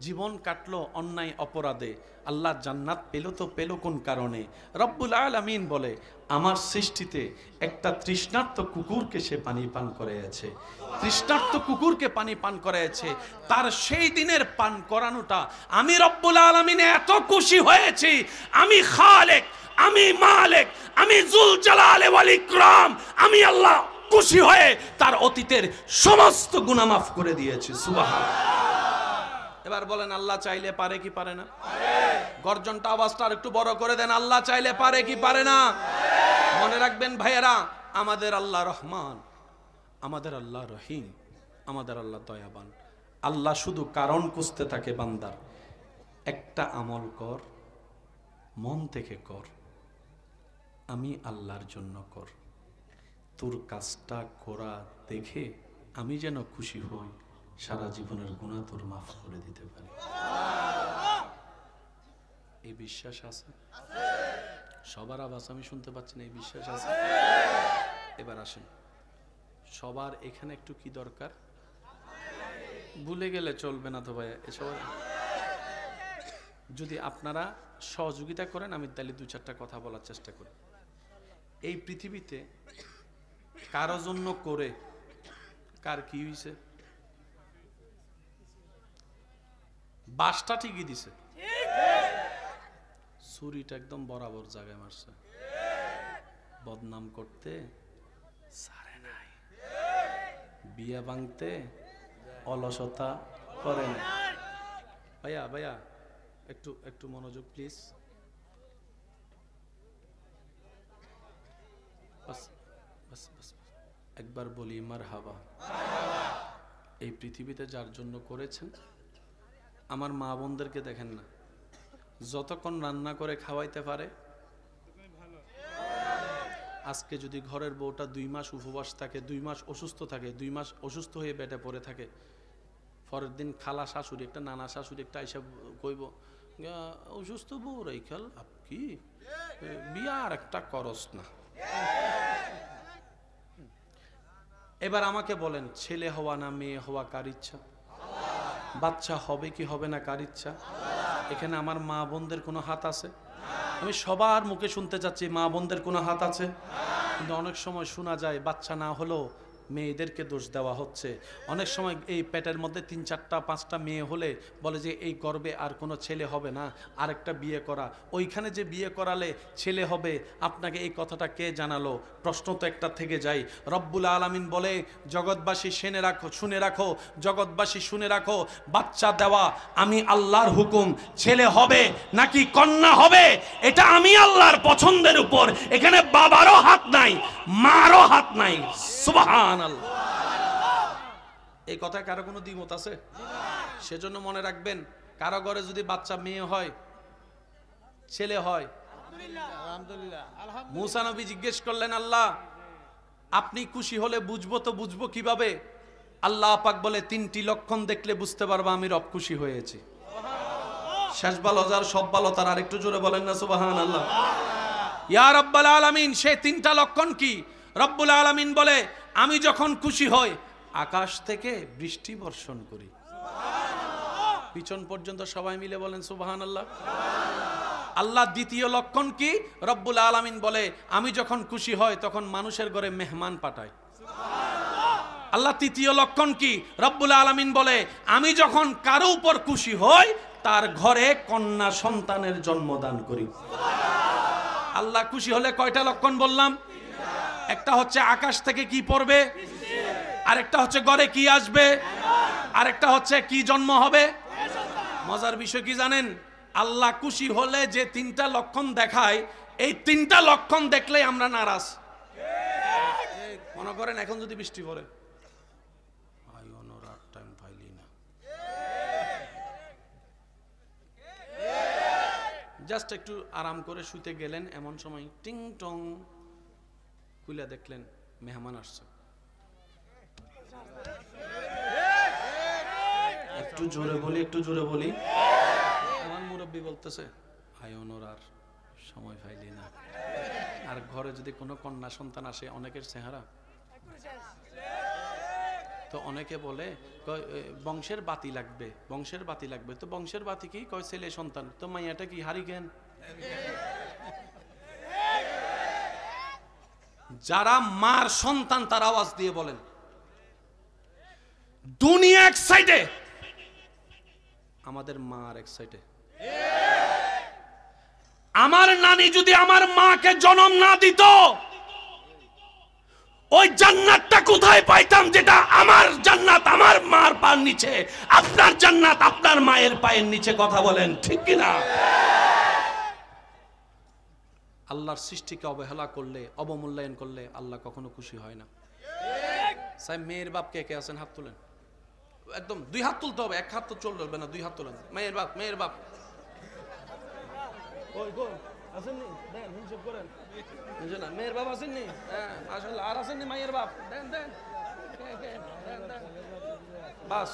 জীবন কাটলো অন্যায় অপরাধে, আল্লাহ জান্নাত পেল তো পেল কোন কারণে? রব্বুল আলামিন বলে, আমার সৃষ্টিতে একটা তৃষ্ণার্ত কুকুরকে সে পানি পান করেছে, তৃষ্ণার্ত কুকুরকে পানি পান করেছে, তার সেই দিনের পান করানোটা আমি রব্বুল আলামিন এত খুশি হয়েছি, আমি খালেক, আমি মালিক, আমি জুল জালালে ওয়াল ইকরাম, আমি আল্লাহ খুশি হয়ে তার অতীতের সমস্ত গুনাহ মাফ করে দিয়েছি। সুবহানাল্লাহ। এবার বলেন, আল্লাহ চাইলে পারে কি পারে না? গর্জনটা আওয়াজটা আর একটু বড় করে দেন, আল্লাহ চাইলে পারে কি পারে না? মনে রাখবেন ভাইয়েরা, আমাদের আল্লাহ রহমান, আমাদের আল্লাহ রহিম, আমাদের আল্লাহ দয়াবান। আল্লাহ শুধু কারণ খুঁজতে থাকে বান্দার, একটা আমল কর, মন থেকে কর, আমি আল্লাহর জন্য কর, তোর কাজটা করা দেখে আমি যেন খুশি হই, সারা জীবনের গুনাহ তোর মাফ করে দিতে পারি। এই বিশ্বাস আছে? সবার আওয়াজ আমি শুনতে পাচ্ছি না, এই বিশ্বাস আছে? এবার আসেন, সবার এখানে একটু কি দরকার? ভুলে গেলে চলবে না তো ভাই, এসব যদি আপনারা সহযোগিতা করেন আমি তাহলে দু চারটা কথা বলার চেষ্টা করি। এই পৃথিবীতে কারো জন্য করে কার কি হয়েছে? বাসটা ঠিকই দিছে, ছুরিটা একদম বরাবর জায়গায় মারছে, বদনাম করতে ছাড়ে নাই, বিয়া ভাঙতে অলসতা করে না। ভাইয়া ভাইয়া একটু একটু মনোযোগ প্লিজ। বাস বাস বাস, একবার বলি মারহাবা। এই পৃথিবীতে যার জন্য করেছেন, আমার মা বোনদেরকে দেখেন না, যতক্ষণ রান্না করে খাওয়াইতে পারে। আজকে যদি ঘরের বউটা 2 মাস উপবাস থাকে, 2 মাস অসুস্থ থাকে, 2 মাস অসুস্থ হয়ে বেডে পড়ে থাকে, পরের দিন খালা শাশুড়ি একটা নানা শাশুড়ি একটা আইসা কইব, অসুস্থ বউ রাইখাল আপ কি বিয়া আর একটা করস না। এবার আমাকে বলেন, ছেলে হওয়া না মেয়ে হওয়া কার ইচ্ছা? বাচ্চা হবে কি হবে না কার ইচ্ছা? এখানে আমার মা বোনদের কোনো হাত আছে? আমি সবার মুখে শুনতে চাচ্ছি, মা বোনদের কোনো হাত আছে? কিন্তু অনেক সময় শোনা যায় বাচ্চা না হলেও মেয়েদেরকে দোষ দেওয়া হচ্ছে। অনেক সময় এই পেটের মধ্যে 3, 4, 5টা মেয়ে হলে বলে যে এই গর্ভে আর কোনো ছেলে হবে না, আরেকটা বিয়ে করা। ওইখানে যে বিয়ে করালে ছেলে হবে, আপনাকে এই কথাটা কে জানালো? প্রশ্ন তো একটা থেকে যায়। রব্বুল আলামিন বলে, জগৎবাসী শুনে রাখো, জগৎবাসী শুনে রাখো, বাচ্চা দেওয়া আমি আল্লাহর হুকুম। ছেলে হবে নাকি কন্যা হবে এটা আমি আল্লাহর পছন্দের উপর। এখানে বাবারও হাত নাই, মারও হাত নাই। সুবহানাল্লাহ। এই কথায় কারো কোনো দ্বিমত আছে? সেজন্য মনে রাখবেন, কারো ঘরে যদি বাচ্চা মেয়ে হয়, ছেলে হয়, মুসা নবী জিজ্ঞেস করলেন, আল্লাহ আপনি খুশি হলে বুঝবো তো বুঝবো কিভাবে? আল্লাহ পাক বলে, 3টি লক্ষণ দেখলে বুঝতে পারবা আমি রব খুশি হয়েছি। শেষ ভালো যার সব ভালো তার, আর একটু জোরে বলেন না সুবহানাল্লাহ। ইয়া রাব্বাল আলামিন, সেই 3টা লক্ষণ কি? রব্বুল আলামিন বলে, আমি যখন খুশি হই আকাশ থেকে বৃষ্টি বর্ষণ করি। পিছন পর্যন্ত সবাই মিলে বলেন সুবহানাল্লাহ। আল্লাহ দ্বিতীয় লক্ষণ কি? রব্বুল আলামিন বলে, আমি যখন খুশি হই তখন মানুষের ঘরে মেহমান পাঠায়। আল্লাহ তৃতীয় লক্ষণ কি? রব্বুল আলামিন বলে, আমি যখন কারো উপর খুশি হই তার ঘরে কন্যা সন্তানের জন্মদান করি। আল্লাহ খুশি হলে কয়টা লক্ষণ বললাম? একটা হচ্ছে আকাশ থেকে কি পড়বে, আরেকটা হচ্ছে ঘরে কি আসবে। আরেকটা হচ্ছে কি জন্ম হবে। মজার বিষয় কি জানেন, আল্লাহ খুশি হলে যে তিনটা লক্ষণ দেখায়, এই তিনটা লক্ষণ দেখলেই আমরা নারাজ। মনে করেন এখন যদি বৃষ্টি পড়ে, টাইম পাইলি না, জাস্ট একটু আরাম করে শুতে গেলেন, এমন সময় টিং টং খুলে দেখলেন মেহমান আসছে। একটু জোরে বলি, একটু জোরে বলি। আমার মুরব্বী বলতেছে আয়নর আর সময় পাইলি না। আর ঘরে যদি কোনো কন্যা সন্তান আসে, অনেকের চেহারা তো অনেকে বলে বংশের বাতি লাগবে, বংশের বাতি লাগবে। তো বংশের বাতি কি কয়, ছেলে সন্তান। তো মাইয়াটা কি হারিকেন? যারা মার সন্তান তারা আওয়াজ দিয়ে বলেন দুনিয়া এক সাইডে, আমাদের মা আর এক সাইডে। আমার নানি যদি আমার মাকে জন্ম না দিত, ওই জান্নাতটা কোথায় পাইতাম? যেটা আমার জান্নাত আমার মার পায়ের নিচে, আপনার জান্নাত আপনার মায়ের পায়ের নিচে। কথা বলেন ঠিক কিনা? আল্লাহর সৃষ্টিকে অবহেলা করলে, অবমূল্যায়ন করলে আল্লাহ কখনো খুশি হয় না। সাহেব, মেয়ের বাপ কে কে আছেন? হাত তুলেন। একদম দুই হাত তুলতে হবে, এক হাত তো চলবে না, দুই হাত তোলেন। মেয়ের বাপ, মেয়ের বাপ আসেননি? দেন হিসাব করেন। মেয়ের বাপ আসেননি? হ্যাঁ মাশাআল্লাহ। আর আসেননি মায়ের বাপ? দেন দেন। বাস,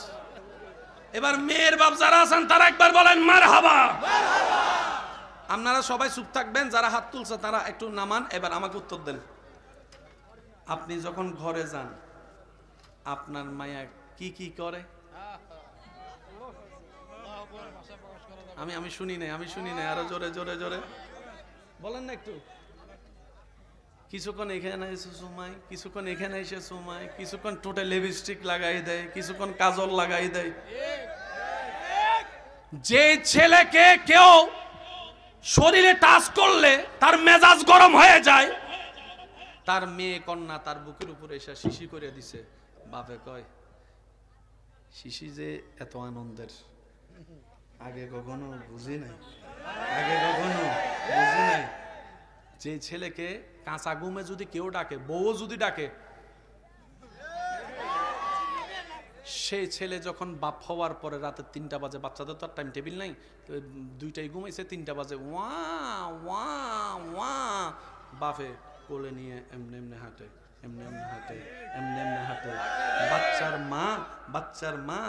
এবার মেয়ের বাপ যারা আছেন তারা একবার বলেন মারহাবা। আপনারা সবাই চুপ থাকবেন, যারা হাত তুলছে তারা একটু নামান। এবার আমাকে উত্তর দেন। আপনি যখন ঘরে যান, আপনার মায়া কি কি করে? আমি শুনি নাই, আমি শুনি নাই। আরো জোরে জোরে জোরে বলেন না একটু। কিছুক্ষণ এখানে এসে সুমাই, কিছুক্ষণ এখানে এসে সুমাই, কিছুক্ষণ টোটে লিপস্টিক লাগাই দেয়, কিছুক্ষণ কাজল লাগাই দেয়। যে ছেলেকে কেউ শরীরে টাচ করলে তার মেজাজ গরম হয়ে যায়, তার মেয়ে কন্যা তার বুকের উপরে এসে শিশি করে দিছে। বাপে কয় শিশি যে এত আনন্দের আগে কখনো বুঝি নাই, আগে কখনো বুঝি নাই। যে ছেলেকে কাঁচা ঘুমে যদি কেউ ডাকে, বউ যদি ডাকে, সেই ছেলে যখন বাপ হওয়ার পরে রাতে 3টা বাজে, বাচ্চাদের তো আর টাইম টেবিল নাই, 2টায় ঘুমাইছে, 3টা বাজে ওয়া ওয়া ওয়া, বাপে কোলে নিয়ে এমনি এমনি হাঁটে, এমনি এমনি হাঁটে, এমনি এমনি হাঁটে। বাচ্চার মা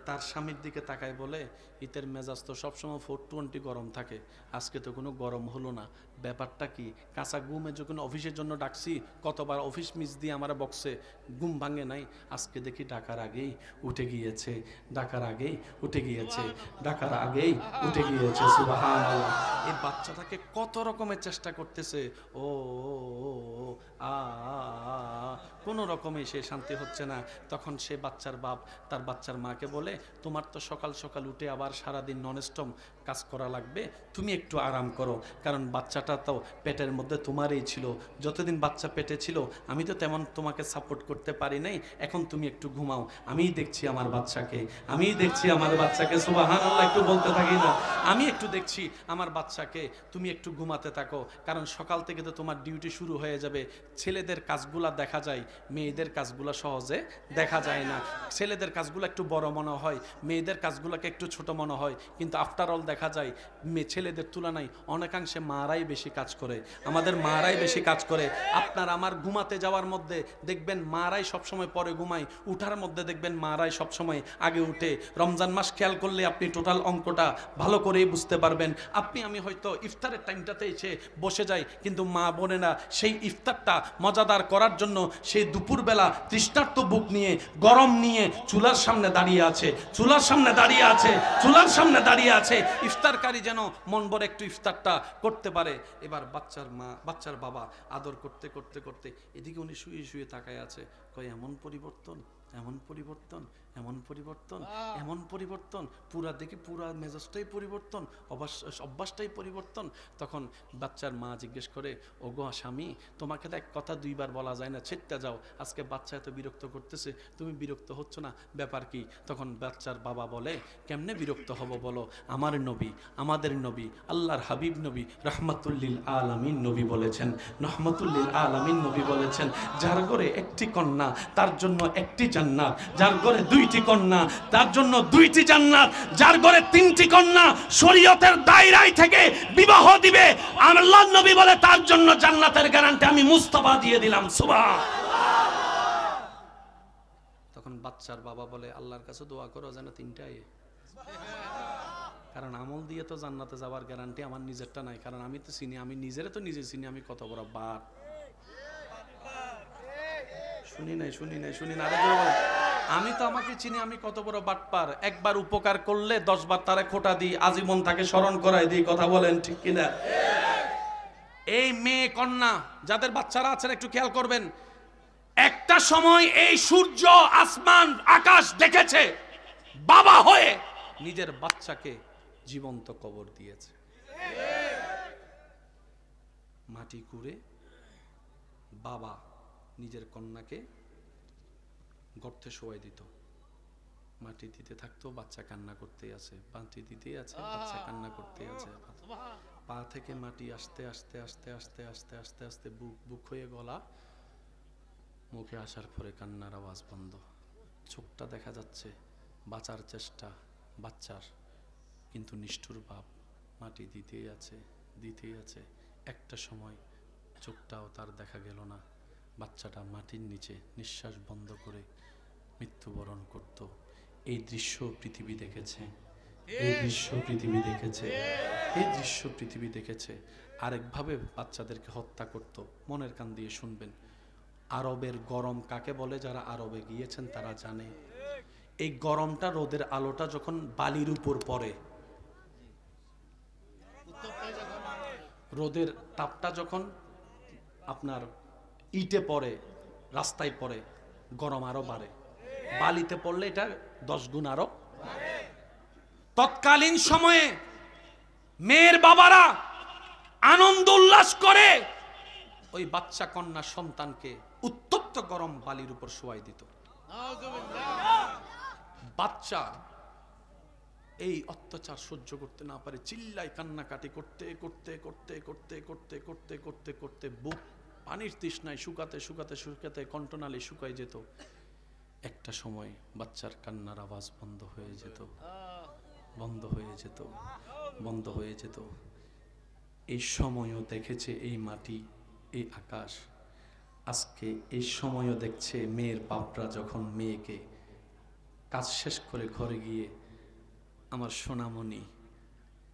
তার স্বামীর দিকে তাকায় বলে, ইতের মেজাজ তো সবসময় 420 গরম থাকে, আজকে তো কোনো গরম হলো না, ব্যাপারটা কি? কাঁচা ঘুমে যখন অফিসের জন্য ডাকছি, কতবার অফিস মিস দিয়ে আমার বক্সে, ঘুম ভাঙে নাই। আজকে দেখি ডাকার আগেই উঠে গিয়েছে, ডাকার আগেই উঠে গিয়েছে, ডাকার আগেই উঠে গিয়েছে। সুবহানাল্লাহ। এই বাচ্চাটাকে কত রকমের চেষ্টা করতেছে, ও আ কোনো রকমে সে শান্তি হচ্ছে না। তখন সে বাচ্চার বাপ তার বাচ্চার মাকে বলে, তোমার তো সকাল সকাল উঠে আবার সারাদিন ননস্টপ কাজ করা লাগবে, তুমি একটু আরাম করো, কারণ বাচ্চাটা তো পেটের মধ্যে তোমারই ছিল, যতদিন বাচ্চা পেটে ছিল আমি তো তেমন তোমাকে সাপোর্ট করতে পারি নাই, এখন তুমি একটু ঘুমাও, আমিই দেখছি আমার বাচ্চাকে, আমিই দেখছি আমার বাচ্চাকে। সুবহানাল্লাহ, একটু বলতে থাকি না, আমি একটু দেখছি আমার বাচ্চাকে, তুমি একটু ঘুমাতে থাকো, কারণ সকাল থেকে তো তোমার ডিউটি শুরু হয়ে যাবে। ছেলেদের কাজগুলা দেখা যায়, মেয়েদের কাজগুলা সহজে দেখা যায় না। ছেলেদের কাজগুলো একটু বড় মনে হয়, মেয়েদের কাজগুলোকে একটু ছোট মনে হয়, কিন্তু আফটার অল দেখা যায় ছেলেদের তুলনায় অনেকাংশে মারাই বেশি কাজ করে, আমাদের মারাই বেশি কাজ করে। আপনার আমার ঘুমাতে যাওয়ার মধ্যে দেখবেন মারাই সবসময় পরে ঘুমায়, উঠার মধ্যে দেখবেন মারাই সবসময় আগে উঠে। রমজান মাস খেয়াল করলে আপনি টোটাল অঙ্কটা ভালো করেই বুঝতে পারবেন। আপনি আমি হয়তো ইফতারের টাইমটাতে এসে বসে যাই, কিন্তু মা বোনেরা সেই ইফতারটা মজাদার করার জন্য সেই দুপুরবেলা তৃষ্ণার্ত বুক নিয়ে, গরম নিয়ে চুলার সামনে দাঁড়িয়ে আছে, চুলার সামনে দাঁড়িয়ে আছে, চুলার সামনে দাঁড়িয়ে আছে, ইফতারকারী যেন মন ভরে একটু ইফতারটা করতে পারে। এবার বাচ্চার মা, বাচ্চার বাবা আদর করতে করতে করতে এদিকে উনি শুয়ে শুয়ে তাকায় আছে, কয় এমন পরিবর্তন, এমন পরিবর্তন, এমন পরিবর্তন, এমন পরিবর্তন, পুরা দেখি পুরা মেজাজটাই পরিবর্তন, অভ্যাসটাই পরিবর্তন। তখন বাচ্চার মা জিজ্ঞেস করে, ওগো স্বামী, তোমাকে তো এক কথা দুইবার বলা যায় না, ছেড়তে যাও, আজকে বাচ্চা এত বিরক্ত করতেছে, তুমি বিরক্ত হচ্ছ না, ব্যাপার কি? তখন বাচ্চার বাবা বলে, কেমনে বিরক্ত হব বলো, আমার নবী, আমাদের নবী, আল্লাহর হাবিব নবী রহমাতুল্লিল আলামিন নবী বলেছেন, রহমাতুল্লিল আলামিন নবী বলেছেন, যার ঘরে একটি কন্যা তার জন্য একটি জান্নাত, যার ঘরে দুইটি কন্যা তার জন্য দুইটি জান্নাত, যার ঘরে তিনটি কন্যা শরীয়তের দায়রায় থেকে বিবাহ দিবে, আল্লাহর নবী বলে তার জন্য জান্নাতের গ্যারান্টি আমি মুস্তাফা দিয়ে দিলাম। সুবহানাল্লাহ। তখন বাচ্চার বাবা বলে, আল্লাহর কাছে দোয়া করো যেন তিনটাই, কারণ আমল দিয়ে তো জান্নাতে যাওয়ার গ্যারান্টি আমার নিজেরটা নাই, কারণ আমি তো চিনি, আমি নিজেরে তো নিজে চিনি, আমি কত বড় বাট। শুনি নাই আমি তো আমাকে চিনি, আমি কত বড় বাটপার। একবার উপকার করলে 10 বার তারে খোটা দিই, আজীবন তাকে স্মরণ করাই দিই। কথা বলেন ঠিক কিনা? এই মেয়ে কন্যা যাদের বাচ্চারা আছেন একটু খেয়াল করবেন, একটা সময় এই সূর্য, আসমান, আকাশ দেখেছে, বাবা হয়ে নিজের বাচ্চাকে জীবন্ত কবর দিয়েছে। মাটি কুড়ে বাবা নিজের কন্যাকে গর্তে শোয়াই দিত, মাটি দিতে থাকতো, বাচ্চা কান্না করতে আছে, মাটি দিতে আছে, বাচ্চা কান্না করতে আছে, পা থেকে মাটি আস্তে আস্তে আস্তে আস্তে আস্তে আস্তে আস্তে বুক হয়ে গলা, মুখে আসার পরে কান্নার আওয়াজ বন্ধ, চোখটা দেখা যাচ্ছে, বাঁচার চেষ্টা বাচ্চার, কিন্তু নিষ্ঠুর বাপ মাটি দিতেই আছে, দিতেই আছে। একটা সময় চোখটাও তার দেখা গেল না, বাচ্চাটা মাটির নিচে নিঃশ্বাস বন্ধ করে মৃত্যুবরণ করত। এই দৃশ্য পৃথিবী দেখেছে, এই দৃশ্য পৃথিবী দেখেছে, এই দৃশ্য পৃথিবী দেখেছে। আরেকভাবে বাচ্চাদেরকে হত্যা করত। মনের কান দিয়ে শুনবেন, আরবের গরম কাকে বলে? যারা আরবে গিয়েছেন তারা জানে। এই গরমটা, রোদের আলোটা যখন বালির উপর পড়ে, রোদের তাপটা যখন আপনার ইটে পড়ে, রাস্তায় পড়ে, গরম আরো বাড়ে। বালিতে পড়লে এটা 10 গুণ আরো। তৎকালীন সময়ে মেয়ের বাবারা আনন্দ উল্লাস করে ওই বাচ্চা কন্যা সন্তানকে উত্তপ্ত গরম বালির উপর শোয়াই দিত। বাচ্চা এই অত্যাচার সহ্য করতে না পারে চিল্লাই কান্নাকাটি করতে করতে করতে করতে করতে করতে করতে করতে বুক পানির তৃষ্ণায় শুকাতে শুকাতে শুকাতে কণ্ঠনালী শুকাই যেত। একটা সময় বাচ্চার কান্নার আওয়াজ বন্ধ হয়ে যেত, বন্ধ হয়ে যেত, বন্ধ হয়ে যেত। এই সময়ও দেখেছে এই মাটি, এই আকাশ। আজকে এই সময়ও দেখছে মেয়ের বাপরা যখন মেয়েকে কাজ শেষ করে ঘরে গিয়ে, আমার সোনামণি,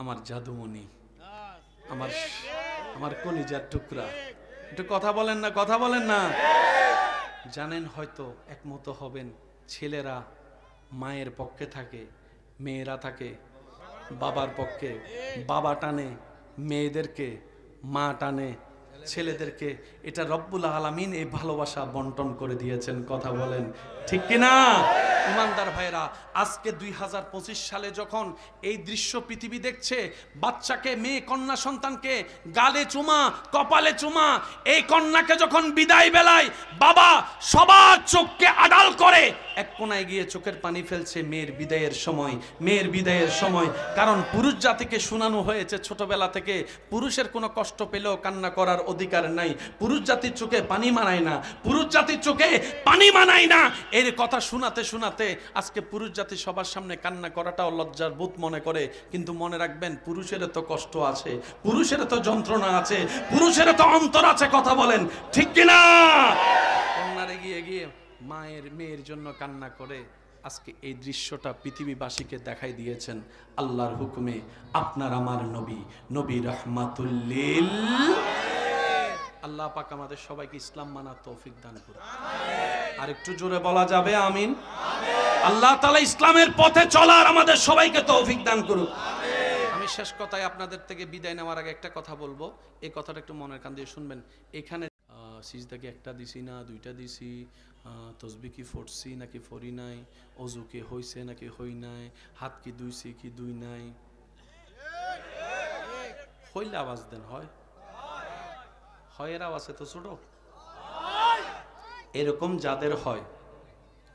আমার জাদুমণি, আমার কলিজার টুকরা, একটু কথা বলেন না, কথা বলেন না। জানেন হয়তো একমত হবেন, ছেলেরা মায়ের পক্ষে থাকে, মেয়েরা থাকে বাবার পক্ষে। বাবা টানে মেয়েদেরকে, মা টানে ছেলেদেরকে। এটা রব্বুল আলামিন এই ভালোবাসা বন্টন করে দিয়েছেন। কথা বলেন ঠিক কিনা? ইমানদার ভাইরা, আজকে 2025 সালে যখন এই দৃশ্য পৃথিবী দেখছে, বাচ্চাকে, মেয়ে কন্যা সন্তানকে গালে চুমা, কপালে চুমা, এই কন্যাকে যখন বিদায় বেলায় বাবা সবার চোখকে আড়াল করে এক কোনায় গিয়ে চোখের পানি ফেলছে মেয়ের বিদায়ের সময়, মেয়ের বিদায়ের সময়। কারণ পুরুষ জাতিকে শোনানো হয়েছে ছোটবেলা থেকে, পুরুষের কোনো কষ্ট পেলেও কান্না করার অধিকার নাই, পুরুষ জাতির চোখে পানি মানায় না, পুরুষ জাতির চোখে পানি মানায় না। এর কথা শোনাতে শোনাতে আজকে পুরুষ জাতি সবার সামনে কান্না করাটাও লজ্জার বোধ মনে করে। কিন্তু মনে রাখবেন, পুরুষের তো কষ্ট আছে, পুরুষের তো যন্ত্রণা আছে, পুরুষের তো অন্তর আছে। কথা বলেন ঠিক কিনা? কন্যারে গিয়ে গিয়ে মায়ের মেয়ের জন্য কান্না করে। আজকে এই দৃশ্যটা পৃথিবীবাসীকে দেখাই দিয়েছেন আল্লাহর হুকুমে আপনার আমার নবী, নবী রাহমাতুল্লিল। আল্লাহ পাক আমাদের সবাইকে ইসলাম মানার তৌফিক দান করুন। আর একটু জোরে বলা যাবে আমিন? আল্লাহ তাআলা ইসলামের পথে চলার আমাদের সবাইকে তৌফিক দান করুন। আমি শেষ কথায় আপনাদের থেকে বিদায় নেওয়ার আগে একটা কথা বলবো, এই কথাটা একটু মনের কান দিয়ে শুনবেন। এখানে সিজদা কি একটা দিছি না দুইটা দিছি, তসবি কি ফরছি নাকি ফরি নাই, অজু কি হইছে নাকি হই নাই, হাত কি ধুইছি কি দুই নাই। হইলে আওয়াজ দেন, হয় এর আওয়াজ এত ছোট? এরকম যাদের হয়,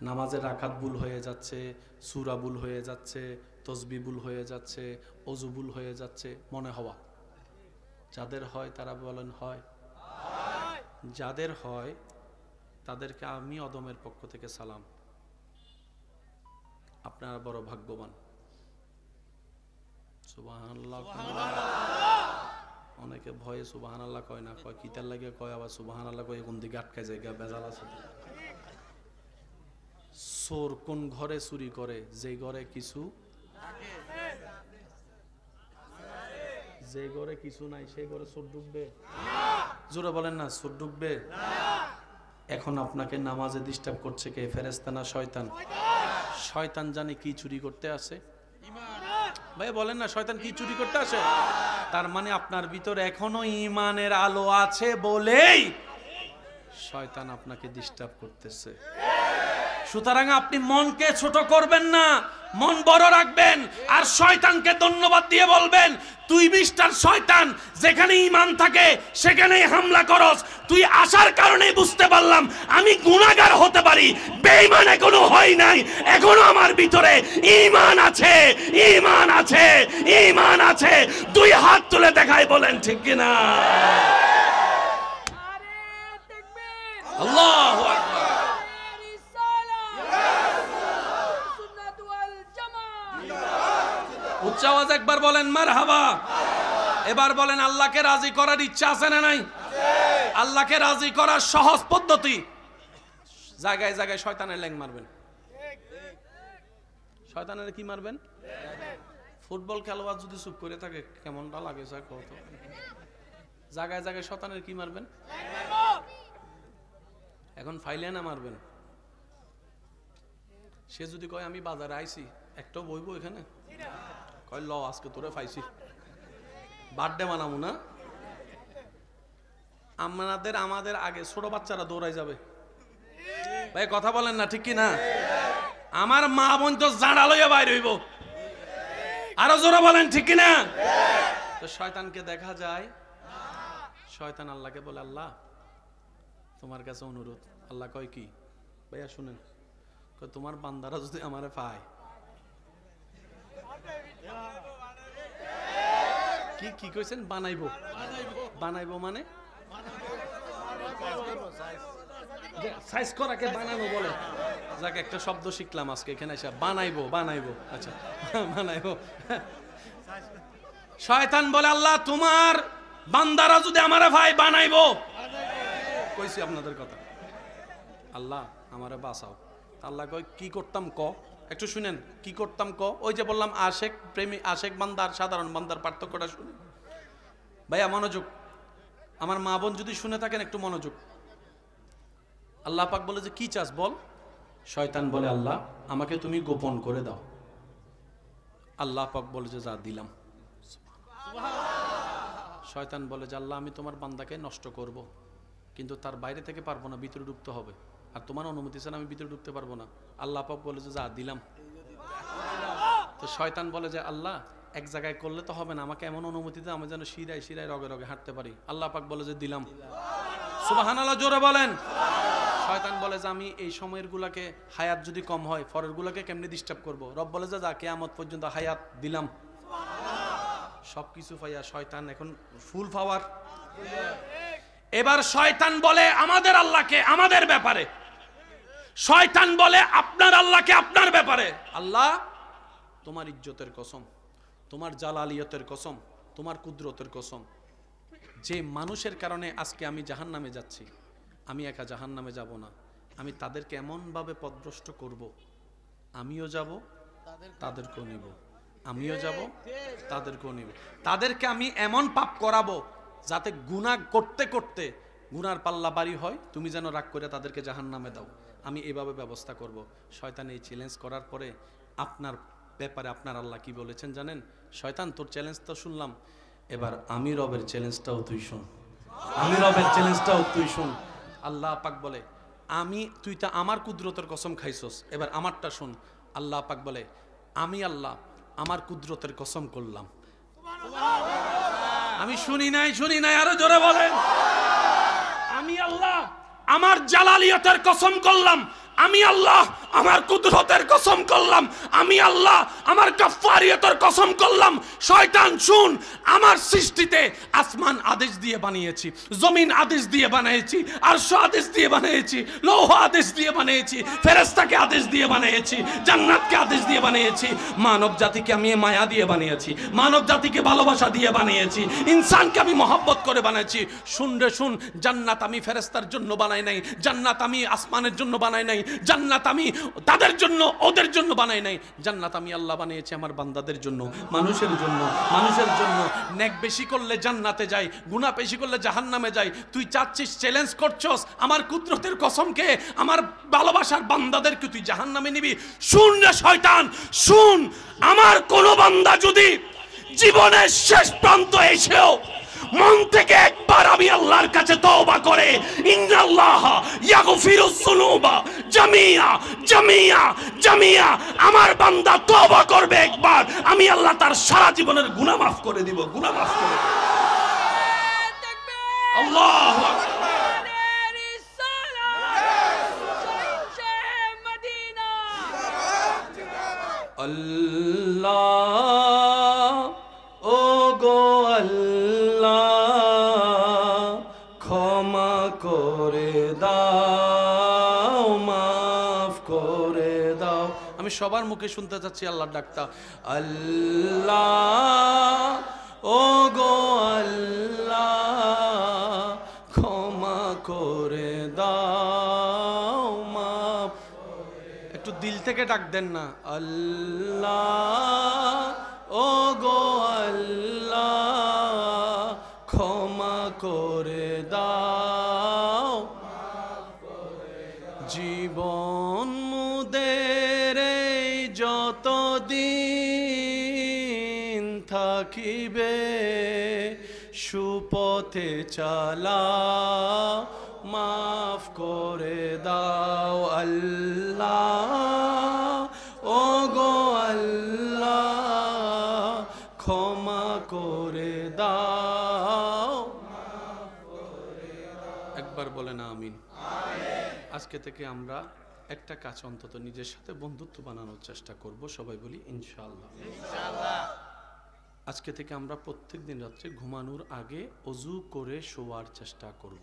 নামাজের রাকাত ভুল হয়ে যাচ্ছে, সূরা ভুল হয়ে যাচ্ছে, তসবি ভুল হয়ে যাচ্ছে, অজু ভুল হয়ে যাচ্ছে, মনে হওয়া, যাদের হয় তারা বলেন হয়। যাদের হয় তাদেরকে আমি অদমের পক্ষ থেকে সালাম, আপনারা বড় ভাগ্যবান। সুবহানাল্লাহ। অনেকে ভয়ে সুবহানাল্লাহ কয় না, কয় কিতার লাগে কয়, আবার সুবহানাল্লাহ কয় কোন দিকে আটকায় যায়, বেজাল আছে। চোর কোন ঘরে চুরি করে? যে ঘরে কিছু নাই সেই ঘরে চোর ঢুকবে? জোরে বলেন না, চোর ঢুকবে? এখন আপনাকে নামাজে ডিস্টার্ব করছে কে? ফেরেশতা না শয়তান? শয়তান জানে কি চুরি করতে আসে? ভাই বলেন না, শয়তান কি চুরি করতে আসে? তার মানে আপনার ভিতরে এখনো ঈমানের আলো আছে বলেই শয়তান আপনাকে ডিস্টার্ব করতেছে। সুতরাং আপনি মনকে ছোট করবেন না, মন বড় রাখবেন, আর শয়তানকে ধন্যবাদ দিয়ে বলবেন, তুই মিস্টার শয়তান, যেখানে ঈমান থাকে সেখানেই হামলা করস। তুই আসার কারণেই বুঝতে পারলাম আমি গুনাহগার হতে পারি, বেঈমান এখনো হই নাই, এখনো আমার ভিতরে ঈমান আছে, ঈমান আছে, ঈমান আছে। দুই হাত তুলে দেখাই, বলেন ঠিক কিনা? আল্লাহু আকবার। উচ্চ আওয়াজ একবার বলেন মারহাবা। এবার বলেন, আল্লাহকে রাজি করার ইচ্ছা আছে না নাই? আল্লাহকে রাজি করার সহজ পদ্ধতি, জায়গায় জায়গায় শয়তানের ল্যাং মারবেন। শয়তানের কি মারবেন? ফুটবল খেলোয়াড় যদি চুপ করে থাকে কেমনটা লাগে স্যার কত? জায়গায় জায়গায় শয়তানের কি মারবেন? এখন ফাইলে না মারবেন। সে যদি কয় আমি বাজারে আইছি, একটাও বইবো এখানে, কয় ল আজকে তোরে পাইছি, বার্থডে মানামু না? আমাদের আগে ছোট বাচ্চারা দৌড়াই যাবে। ভাই কথা বলেন না, ঠিক কি না? আমার মা বোন তো জাঁড়া লইয়া বাইর হইব। আরো জোরে বলেন ঠিক কি না? তো শয়তানকে দেখা যায়, শয়তান আল্লাহকে বলে, আল্লাহ তোমার কাছে অনুরোধ। আল্লাহ কয় কি? ভাইয়া শুনেন, তোমার বান্দারা যদি আমারে পায়, কি কি কইছেন? বানাইবো। বানাইবো মানে সাইজ করাকে বানানো বলে। যাক, একটা শব্দ শিখলাম আজকে এখানে এসে, বানাইবো। বানাইবো, আচ্ছা বানাইবো। শয়তান বলে, আল্লাহ তোমার বান্দারা যদি আমারে ভাই বানাইবো। কইছি আপনাদের কথা, আল্লাহ আমারে বাঁচাও। আল্লাহ কয় কি করতাম ক? একটু শুনেন, কি করতাম ক? ওই যে বললাম আশেক প্রেমী, আশেক বান্দার সাধারণ বান্দার পার্থক্যটা শুনে। ভাইয়া মনোযোগ, আমার মা বোন যদি শুনে থাকেন একটু মনোযোগ। আল্লাহ পাক বলে যে কি চাস বল? শয়তান বলে, আল্লাহ আমাকে তুমি গোপন করে দাও। আল্লাহ পাক বলে যে যা দিলাম। শয়তান বলে যে আল্লাহ আমি তোমার বান্দাকে নষ্ট করব, কিন্তু তার বাইরে থেকে পারবো না, ভিতরে ঢুকতে হবে, আর তোমার অনুমতি ছাড়া আমি ভিতরে ঢুকতে পারবো না। আল্লাহ পাক বলে যে যা দিলাম। তো শয়তান বলে যে আল্লাহ এক জায়গায় করলে তো হবে না, আমাকে এমন অনুমতি দাও আমি যেন শিরায় শিরায় রগে রগে হাঁটতে পারি। আল্লাহ পাক বলে যে দিলাম। সুবহানাল্লাহ, জোরে বলেন। শয়তান বলে যে আমি এই সময়ের গুলাকে, হায়াত যদি কম হয় পরের গুলাকে কেমনে ডিস্টার্ব করব? রব বলে যে যা কিয়ামত পর্যন্ত হায়াত দিলাম। সবকিছু পাইয়া শয়তান এখন ফুল পাওয়ার। এবার শয়তান বলে আমাদের আল্লাহকে আমাদের ব্যাপারে, শয়তান বলে আপনার আল্লাহকে আপনার ব্যাপারে। আল্লাহ তোমার ইজ্জতের কসম, তোমার জালালিয়তের কসম, তোমার কুদরতের কসম, যে মানুষের কারণে আজকে আমি জাহান্নামে যাচ্ছি, আমি একা জাহান্নামে যাব না, আমি তাদেরকে এমনভাবে পথভ্রষ্ট করব, আমিও যাব তাদেরকেও নিব, আমিও যাব তাদেরকেও নিব, তাদেরকে আমি এমন পাপ করাবো যাতে গুনাহ করতে করতে গুনার পাল্লা বাড়ি হয়, তুমি যেন রাগ করে তাদেরকে জাহান্নামে দাও, আমি এভাবে ব্যবস্থা করব। শয়তান এই চ্যালেঞ্জ করার পরে আপনার ব্যাপারে আপনার আল্লাহ কি বলেছেন জানেন? শয়তান তোর চ্যালেঞ্জ তো শুনলাম, এবার আমি রবের চ্যালেঞ্জটাও তুই শুন, আমি রবের চ্যালেঞ্জটাও তুই শুন। আল্লাহ পাক বলে আমি, তুই তা আমার কুদরতের কসম খাইছস, এবার আমারটা শুন। আল্লাহ পাক বলে আমি আল্লাহ আমার কুদরতের কসম করলাম। আমি শুনি নাই, আরো জোরে বলেন। আমি আল্লাহ আমার জালালিয়তের কসম করলাম, আমি আল্লাহ আমার কুদরতের কসম করলাম, আমি আল্লাহ আমার গাফফারিয়তের কসম করলাম। শয়তান শুন, আমার সৃষ্টিতে আসমান আদেশ দিয়ে বানিয়েছি, জমিন আদেশ দিয়ে বানিয়েছি, আরশ আদেশ দিয়ে বানিয়েছি, লৌহ আদেশ দিয়ে বানিয়েছি, ফেরেশতাকে আদেশ দিয়ে বানিয়েছি, জান্নাতকে আদেশ দিয়ে বানিয়েছি, মানব জাতিকে আমি মায়া দিয়ে বানিয়েছি, মানব জাতিকে ভালোবাসা দিয়ে বানিয়েছি, ইনসানকে আমি মহব্বত করে বানিয়েছি। শুন রে শুন, জান্নাত আমি ফেরেশতার জন্য বানাই নাই, জান্নাত আমি আসমানের জন্য বানাই নাই, জান্নাত আমি তাদের জন্য ওদের জন্য বানাই নাই, জান্নাত আমি আল্লাহ বানিয়েছি আমার বান্দাদের জন্য, মানুষের জন্য। মানুষের জন্য নেক বেশি করলে জান্নাতে যায়, গুনাহ বেশি করলে জাহান্নামে যায়। তুই চাচ্ছিস, চ্যালেঞ্জ করছস আমার কুদরতের কসমকে, আমার ভালোবাসার বান্দাদেরকে তুই জাহান্নামে নিবি। শুন রে শয়তান শুন, আমার কোন বান্দা যদি জীবনের শেষ প্রান্ত এসেও মন থেকে একবার আমি আল্লাহর কাছে তওবা করে, ইন্নাল্লাহ ইয়াগফিরুস যুনুবা জামিয়া জামিয়া জামিয়া, আমার বান্দা তওবা করবে একবার, আমি আল্লাহ তার সারা জীবনের গুনাহ মাফ করে দিব, গুনাহ মাফ করে দিব। আল্লাহু আকবার। আল্লাহ ও গো আল্লাহ ক্ষমা করে দাও, মাফ করে দাও। আমি সবার মুখে শুনতে চাচ্ছি আল্লাহর ডাকটা, আল্লাহ ও গো আল্লাহ ক্ষমা করে দাও, মাফ। একটু দিল থেকে ডাক দেন না, আল্লাহ ও গো আল্লাহ ক্ষমা করে দাও। জীবন মুদের যতদিন থাকিবে সুপথে চালাও, মাফ করে দাও আল্লাহ ও গো আল্লাহ ক্ষমা করে দাও। একবার বলেন আমিন। আজকে থেকে আমরা একটা কাজ অন্তত নিজের সাথে বন্ধুত্ব বানানোর চেষ্টা করব, সবাই বলি ইনশাআল্লাহ। আজকে থেকে আমরা প্রত্যেক দিন রাত্রে ঘুমানোর আগে ওযু করে শোয়ার চেষ্টা করব।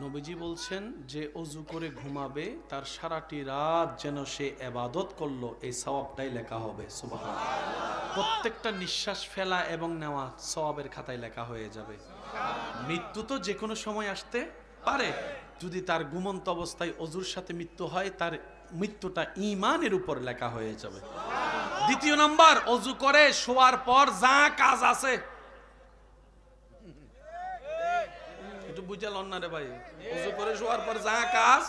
নবীজি বলছেন যে ওযু করে ঘুমাবে তার সারাটি রাত যেন সে ইবাদত করলো, এই সওয়াবটাই লেখা হবে। সুবহানাল্লাহ। প্রত্যেকটা নিঃশ্বাস ফেলা এবং নেওয়া সওয়াবের খাতায় লেখা হয়ে যাবে। মৃত্যু তো যে কোনো সময় আসতে পারে, যদি তার ঘুমন্ত অবস্থায় ওযুর সাথে মৃত্যু হয় তার মৃত্যুটা ঈমানের উপর লেখা হয়ে যাবে। দ্বিতীয় নাম্বার, ওযু করে শোয়ার পর যা কাজ আছে, একটু বুঝালন না রে ভাই, ওযু করে শোয়ার পর যা কাজ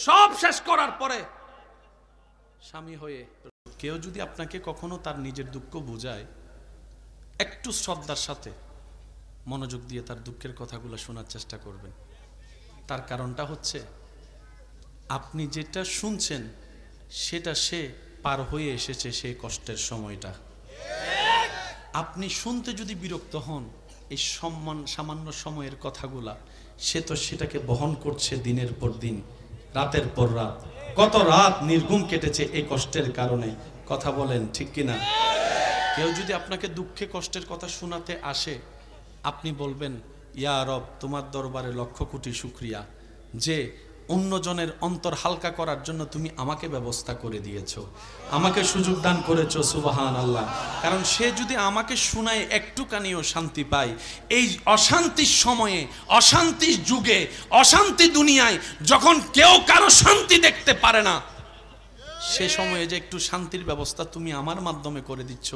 সব শেষ করার পরে স্বামী হয়ে কেউ যদি আপনাকে কখনো তার নিজের দুঃখ বুঝায়, একটু শ্রদ্ধার সাথে মনোযোগ দিয়ে তার দুঃখের কথাগুলো শোনার চেষ্টা করবেন। তার কারণটা হচ্ছে আপনি যেটা শুনছেন সেটা সে পার হয়ে এসেছে সেই কষ্টের সময়টা। আপনি শুনতে যদি বিরক্ত হন এই সামান্য সময়ের কথাগুলা, সে তো সেটাকে বহন করছে দিনের পর দিন, রাতের পর রাত। কত রাত নির্ঘুম কেটেছে এই কষ্টের কারণে, কথা বলেন ঠিক কিনা? কেউ যদি আপনাকে দুঃখে কষ্টের কথা শোনাতে আসে, আপনি বলবেন ইয়া রব তোমার দরবারে লক্ষ কোটি শুকরিয়া যে অন্যজনের অন্তর হালকা করার জন্য তুমি আমাকে ব্যবস্থা করে দিয়েছো, আমাকে সুযোগ দান করেছো। সুবহানাল্লাহ। কারণ সে যদি আমাকে শোনায় একটুখানিও শান্তি পায়, এই অশান্তির সময়ে, অশান্তির যুগে, অশান্তি দুনিয়ায় যখন কেউ কারো শান্তি দেখতে পারে না, সে সময়ে যে একটু শান্তির ব্যবস্থা তুমি আমার মাধ্যমে করে দিচ্ছ,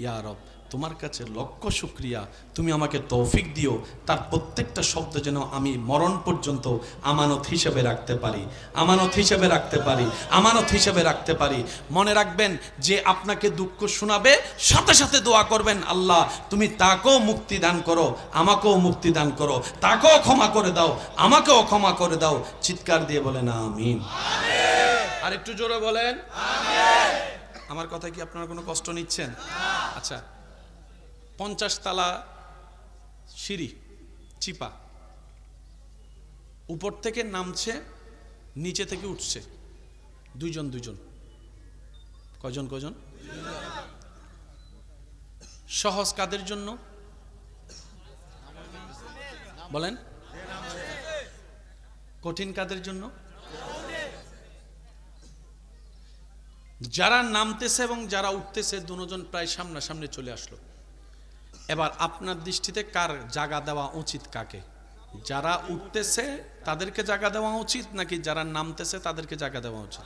ইয়া রব তোমার কাছে লক্ষ শুকরিয়া, তুমি আমাকে তৌফিক দিও তার প্রত্যেকটা শব্দ যেন আমি মরণ পর্যন্ত আমানত হিসেবে রাখতে পারি, আমানত হিসেবে রাখতে পারি, আমানত হিসেবে রাখতে পারি। মনে রাখবেন, যে আপনাকে দুঃখ শোনাবে সাথে সাথে দোয়া করবেন, আল্লাহ তুমি তাকেও মুক্তি দান করো, আমাকেও মুক্তি দান করো, তাকেও ক্ষমা করে দাও, আমাকেও ক্ষমা করে দাও। চিৎকার দিয়ে বলেন আমিন। আর একটু জোরে বলেন আমিন। আমার কথা কি আপনারা কোনো কষ্ট নিচ্ছেন? আচ্ছা, 50 তলা সিঁড়ি চিপা, উপর থেকে নামছে, নিচে থেকে উঠছে দুইজন দুইজন, কয়জন কয়জন? সহজ কাদের জন্য বলেন? কঠিন কাদের জন্য? যারা নামতেছে এবং যারা উঠতেছে দুজন প্রায় সামনাসামনি চলে আসলো। এবার আপনার দৃষ্টিতে কার জায়গা দেওয়া উচিত? কাকে? যারা উঠতেছে তাদেরকে জায়গা দেওয়া উচিত নাকি যারা নামতেছে তাদেরকে জায়গা দেওয়া উচিত?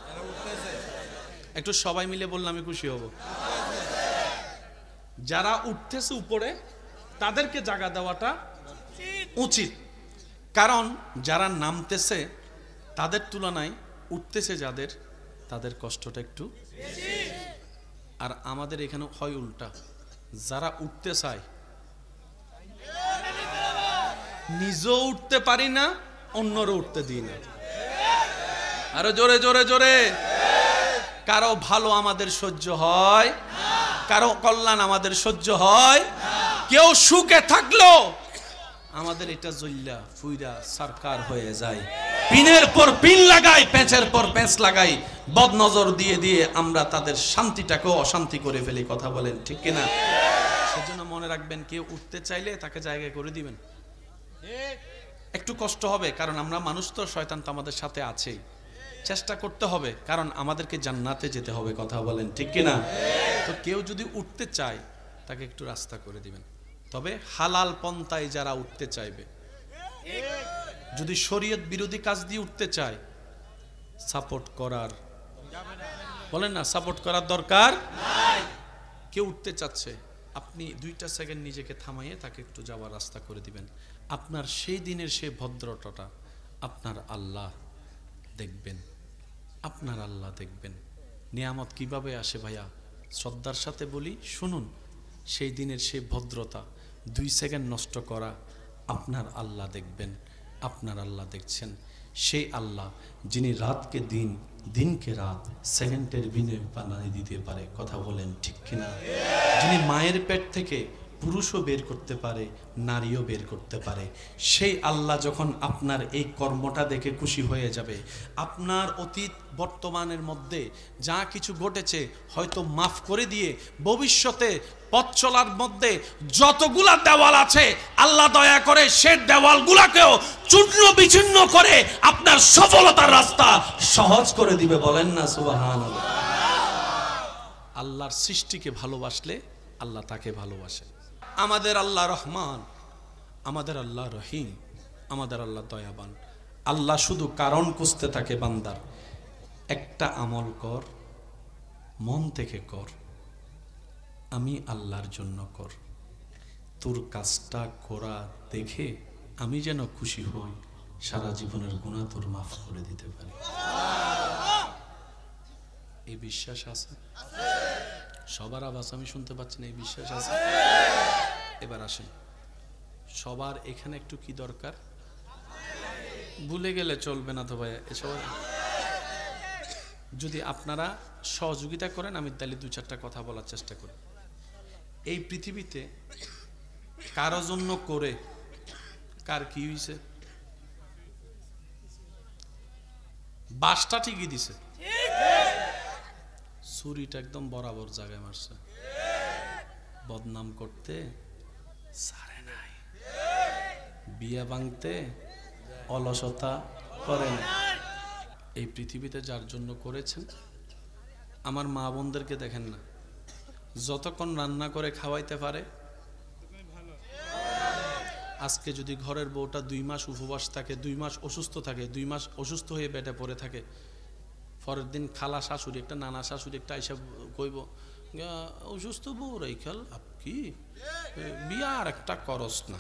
একটু সবাই মিলে বললে আমি খুশি হব। যারা উঠতেছে উপরে তাদেরকে জায়গা দেওয়াটা উচিত, কারণ যারা নামতেছে তাদের তুলনায় উঠতেছে যাদের, তাদের কষ্টটা একটু বেশি। আর আমাদের এখানে হয় উল্টা, যারা উঠতে চায় নিজেও উঠতে পারি না, অন্যরও উঠতে দিই না। আরো জোরে জোরে জোরে। কারো ভালো আমাদের সহ্য হয়, কারো কল্যাণ আমাদের সহ্য হয়, কেউ সুখে থাকলো আমাদের এটা জল্লা ফুইরা সরকার হয়ে যায়, পিনের পর পিন লাগাই, পেঁচের পর পেঁচ লাগাই, বদনজর দিয়ে দিয়ে আমরা তাদের শান্তিটাকেও অশান্তি করে ফেলি। কথা বলেন ঠিক কিনা? সেজন্য মনে রাখবেন, কেউ উঠতে চাইলে তাকে জায়গা করে দিবেন। একটু কষ্ট হবে, কারণ আমরা মানুষ তো, শয়তান তো আমাদের সাথে আছেই। চেষ্টা করতে হবে, কারণ আমাদেরকে জান্নাতে যেতে হবে। কথা বলেন ঠিক কিনা? তো কেউ যদি উঠতে চায় তাকে একটু রাস্তা করে দিবেন। তবে হালাল পন্থায় যারা উঠতে চাইবে, যদি শরীয়ত বিরোধী কাজ দিয়ে উঠতে চায়, সাপোর্ট করার, বলেন না, সাপোর্ট করার দরকার নাই। কেউ উঠতে চাচ্ছে, আপনি 2টা সেকেন্ড নিজেকে থামাইয়ে তাকে একটু যাওয়ার রাস্তা করে দিবেন। আপনার সেই দিনের সেই ভদ্রতাটা আপনার আল্লাহ দেখবেন, আপনার আল্লাহ দেখবেন। নিয়ামত কিভাবে আসে ভাইয়া? শ্রদ্ধার সাথে বলি, শুনুন, সেই দিনের সেই ভদ্রতা 2 সেকেন্ড নষ্ট করা আপনার আল্লাহ দেখবেন। আপনার আল্লাহ দেখছেন, সেই আল্লাহ যিনি রাতকে দিন, দিনকে রাত, সেকেন্ডের বিনিময়ে বানিয়ে দিতে পারে। কথা বলেন ঠিক কিনা? যিনি মায়ের পেট থেকে পুরুষও বের করতে পারে, নারীও বের করতে পারে, সেই আল্লাহ যখন আপনার এই কর্মটা দেখে খুশি হয়ে যাবে, আপনার অতীত বর্তমানের মধ্যে যা কিছু ঘটেছে হয়তো মাফ করে দিয়ে ভবিষ্যতে পথ চলার মধ্যে যতগুলা দেওয়াল আছে, আল্লাহ দয়া করে সে দেওয়ালগুলাকেও চূর্ণ বিচূর্ণ করে আপনার সফলতার রাস্তা সহজ করে দিবে। বলেন না সুবহানাল্লাহ। আল্লাহর সৃষ্টিকে ভালোবাসলে আল্লাহ তাকে ভালোবাসে। আমাদের আল্লাহ রহমান, আমাদের আল্লাহ রহিম, আমাদের আল্লাহ দয়াবান। আল্লাহ শুধু কারণ খুঁজতে থাকে বান্দার, একটা আমল কর, মন থেকে কর, আমি আল্লাহর জন্য কর, তোর কাজটা করা দেখে আমি যেন খুশি হই, সারা জীবনের গুনাহ তোর মাফ করে দিতে পারি। এই বিশ্বাস আছে? সবার আওয়াজ আমি শুনতে পাচ্ছি না। এই বিশ্বাস আছে? এবার আসেন, সবার এখানে একটু কি দরকার? ভুলে গেলে চলবে না তো ভাই। এসব যদি আপনারা সহযোগিতা করেন, আমি তাহলে 2-4টা কথা বলার চেষ্টা করি। এই পৃথিবীতে কারো জন্য করে কার কি হয়েছে? বাসটা ঠিকই দিছে, ছুরিটা একদম বরাবর জায়গায় মারছে, বদনাম করতে ছাড়ে নাই, বিয়া ভাঙতে অলসতা করে না। এই পৃথিবীতে যার জন্য করেছেন, আমার মা বোনদেরকে দেখেন না, যতক্ষণ রান্না করে খাওয়াইতে পারে। আজকে যদি ঘরের বউটা 2 মাস উপবাস থাকে, 2 মাস অসুস্থ থাকে, 2 মাস অসুস্থ হয়ে বেডে পড়ে থাকে, পরের দিন খালা শাশুড়ি একটা, নানা শাশুড়ি একটা এসে কইব, অসুস্থ বউ রাইখাল আপ কি বিয়ার একটা করস না।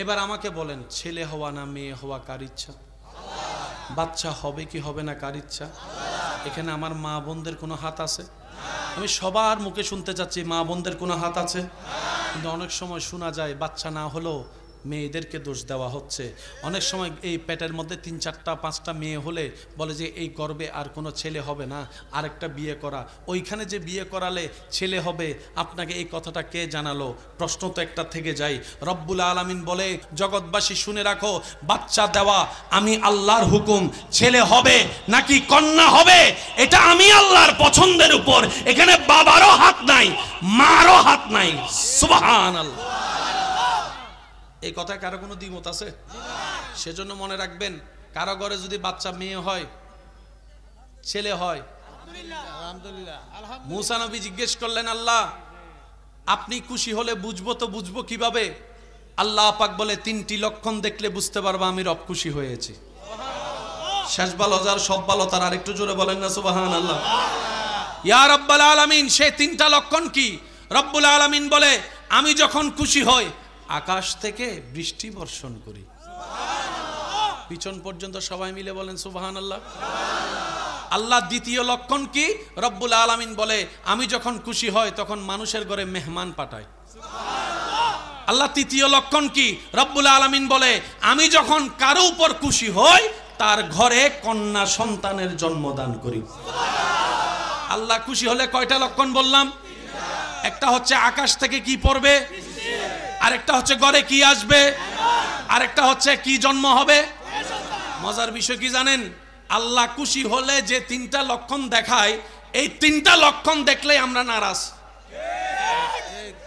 এবার আমাকে বলেন, ছেলে হওয়া না মেয়ে হওয়া কার ইচ্ছা? বাচ্চা হবে কি হবে না কার ইচ্ছা? এখানে আমার মা বোনদের কোনো হাত আছে? আমি সবার মুখে শুনতে চাচ্ছি, মা বোনদের কোনো হাত আছে? কিন্তু অনেক সময় শোনা যায় বাচ্চা না হলেও মেয়েদেরকে দোষ দেওয়া হচ্ছে। অনেক সময় এই পেটের মধ্যে 3, 4, 5টা মেয়ে হলে বলে যে এই গর্ভে আর কোনো ছেলে হবে না, আরেকটা বিয়ে করা। ওইখানে যে বিয়ে করালে ছেলে হবে, আপনাকে এই কথাটা কে জানালো? প্রশ্ন তো একটা থেকে যায়। রব্বুল আলামিন বলে, জগৎবাসী শুনে রাখো, বাচ্চা দেওয়া আমি আল্লাহর হুকুম। ছেলে হবে নাকি কন্যা হবে এটা আমি আল্লাহর পছন্দের উপর। এখানে বাবারও হাত নাই, মারও হাত নাই। সুবহানাল্লাহ। এই কথায় কারো কোনো দ্বিমত আছে? সেজন্য মনে রাখবেন, কারো ঘরে যদি বাচ্চা মেয়ে হয়, ছেলে হয়, মুসা নবী জিজ্ঞেস করলেন, আল্লাহ আপনি খুশি হলে বুঝবো তো বুঝবো কিভাবে? আল্লাহ পাক বলে, 3টি লক্ষণ দেখলে বুঝতে পারবা আমি রব খুশি হয়েছি। শেষ ভালো যার সব ভালো তার। আরেকটু জোরে বলেন না সুবহানাল্লাহ। ইয়া রাব্বাল আলামিন, সে 3টা লক্ষণ কি? রব্বুল আলামিন বলে, আমি যখন খুশি হই আকাশ থেকে বৃষ্টি বর্ষণ করি। পিছন পর্যন্ত সবাই মিলে বলেন সুবহানাল্লাহ। আল্লাহ দ্বিতীয় লক্ষণ কি? রব্বুল আলামিন বলে, আমি যখন খুশি হই তখন মানুষের ঘরে মেহমান পাঠাই। আল্লাহ তৃতীয় লক্ষণ কি? রব্বুল আলামিন বলে, আমি যখন কারো উপর খুশি হই তার ঘরে কন্যা সন্তানের জন্মদান করি। আল্লাহ খুশি হলে কয়টা লক্ষণ বললাম? একটা হচ্ছে আকাশ থেকে কি পড়বে, আরেকটা হচ্ছে ঘরে কি আসবে, আরেকটা হচ্ছে কি জন্ম হবে। মজার বিষয় কি জানেন? আল্লাহ খুশি হলে যে 3টা লক্ষণ দেখায়, এই 3টা লক্ষণ দেখলে আমরা নারাজ।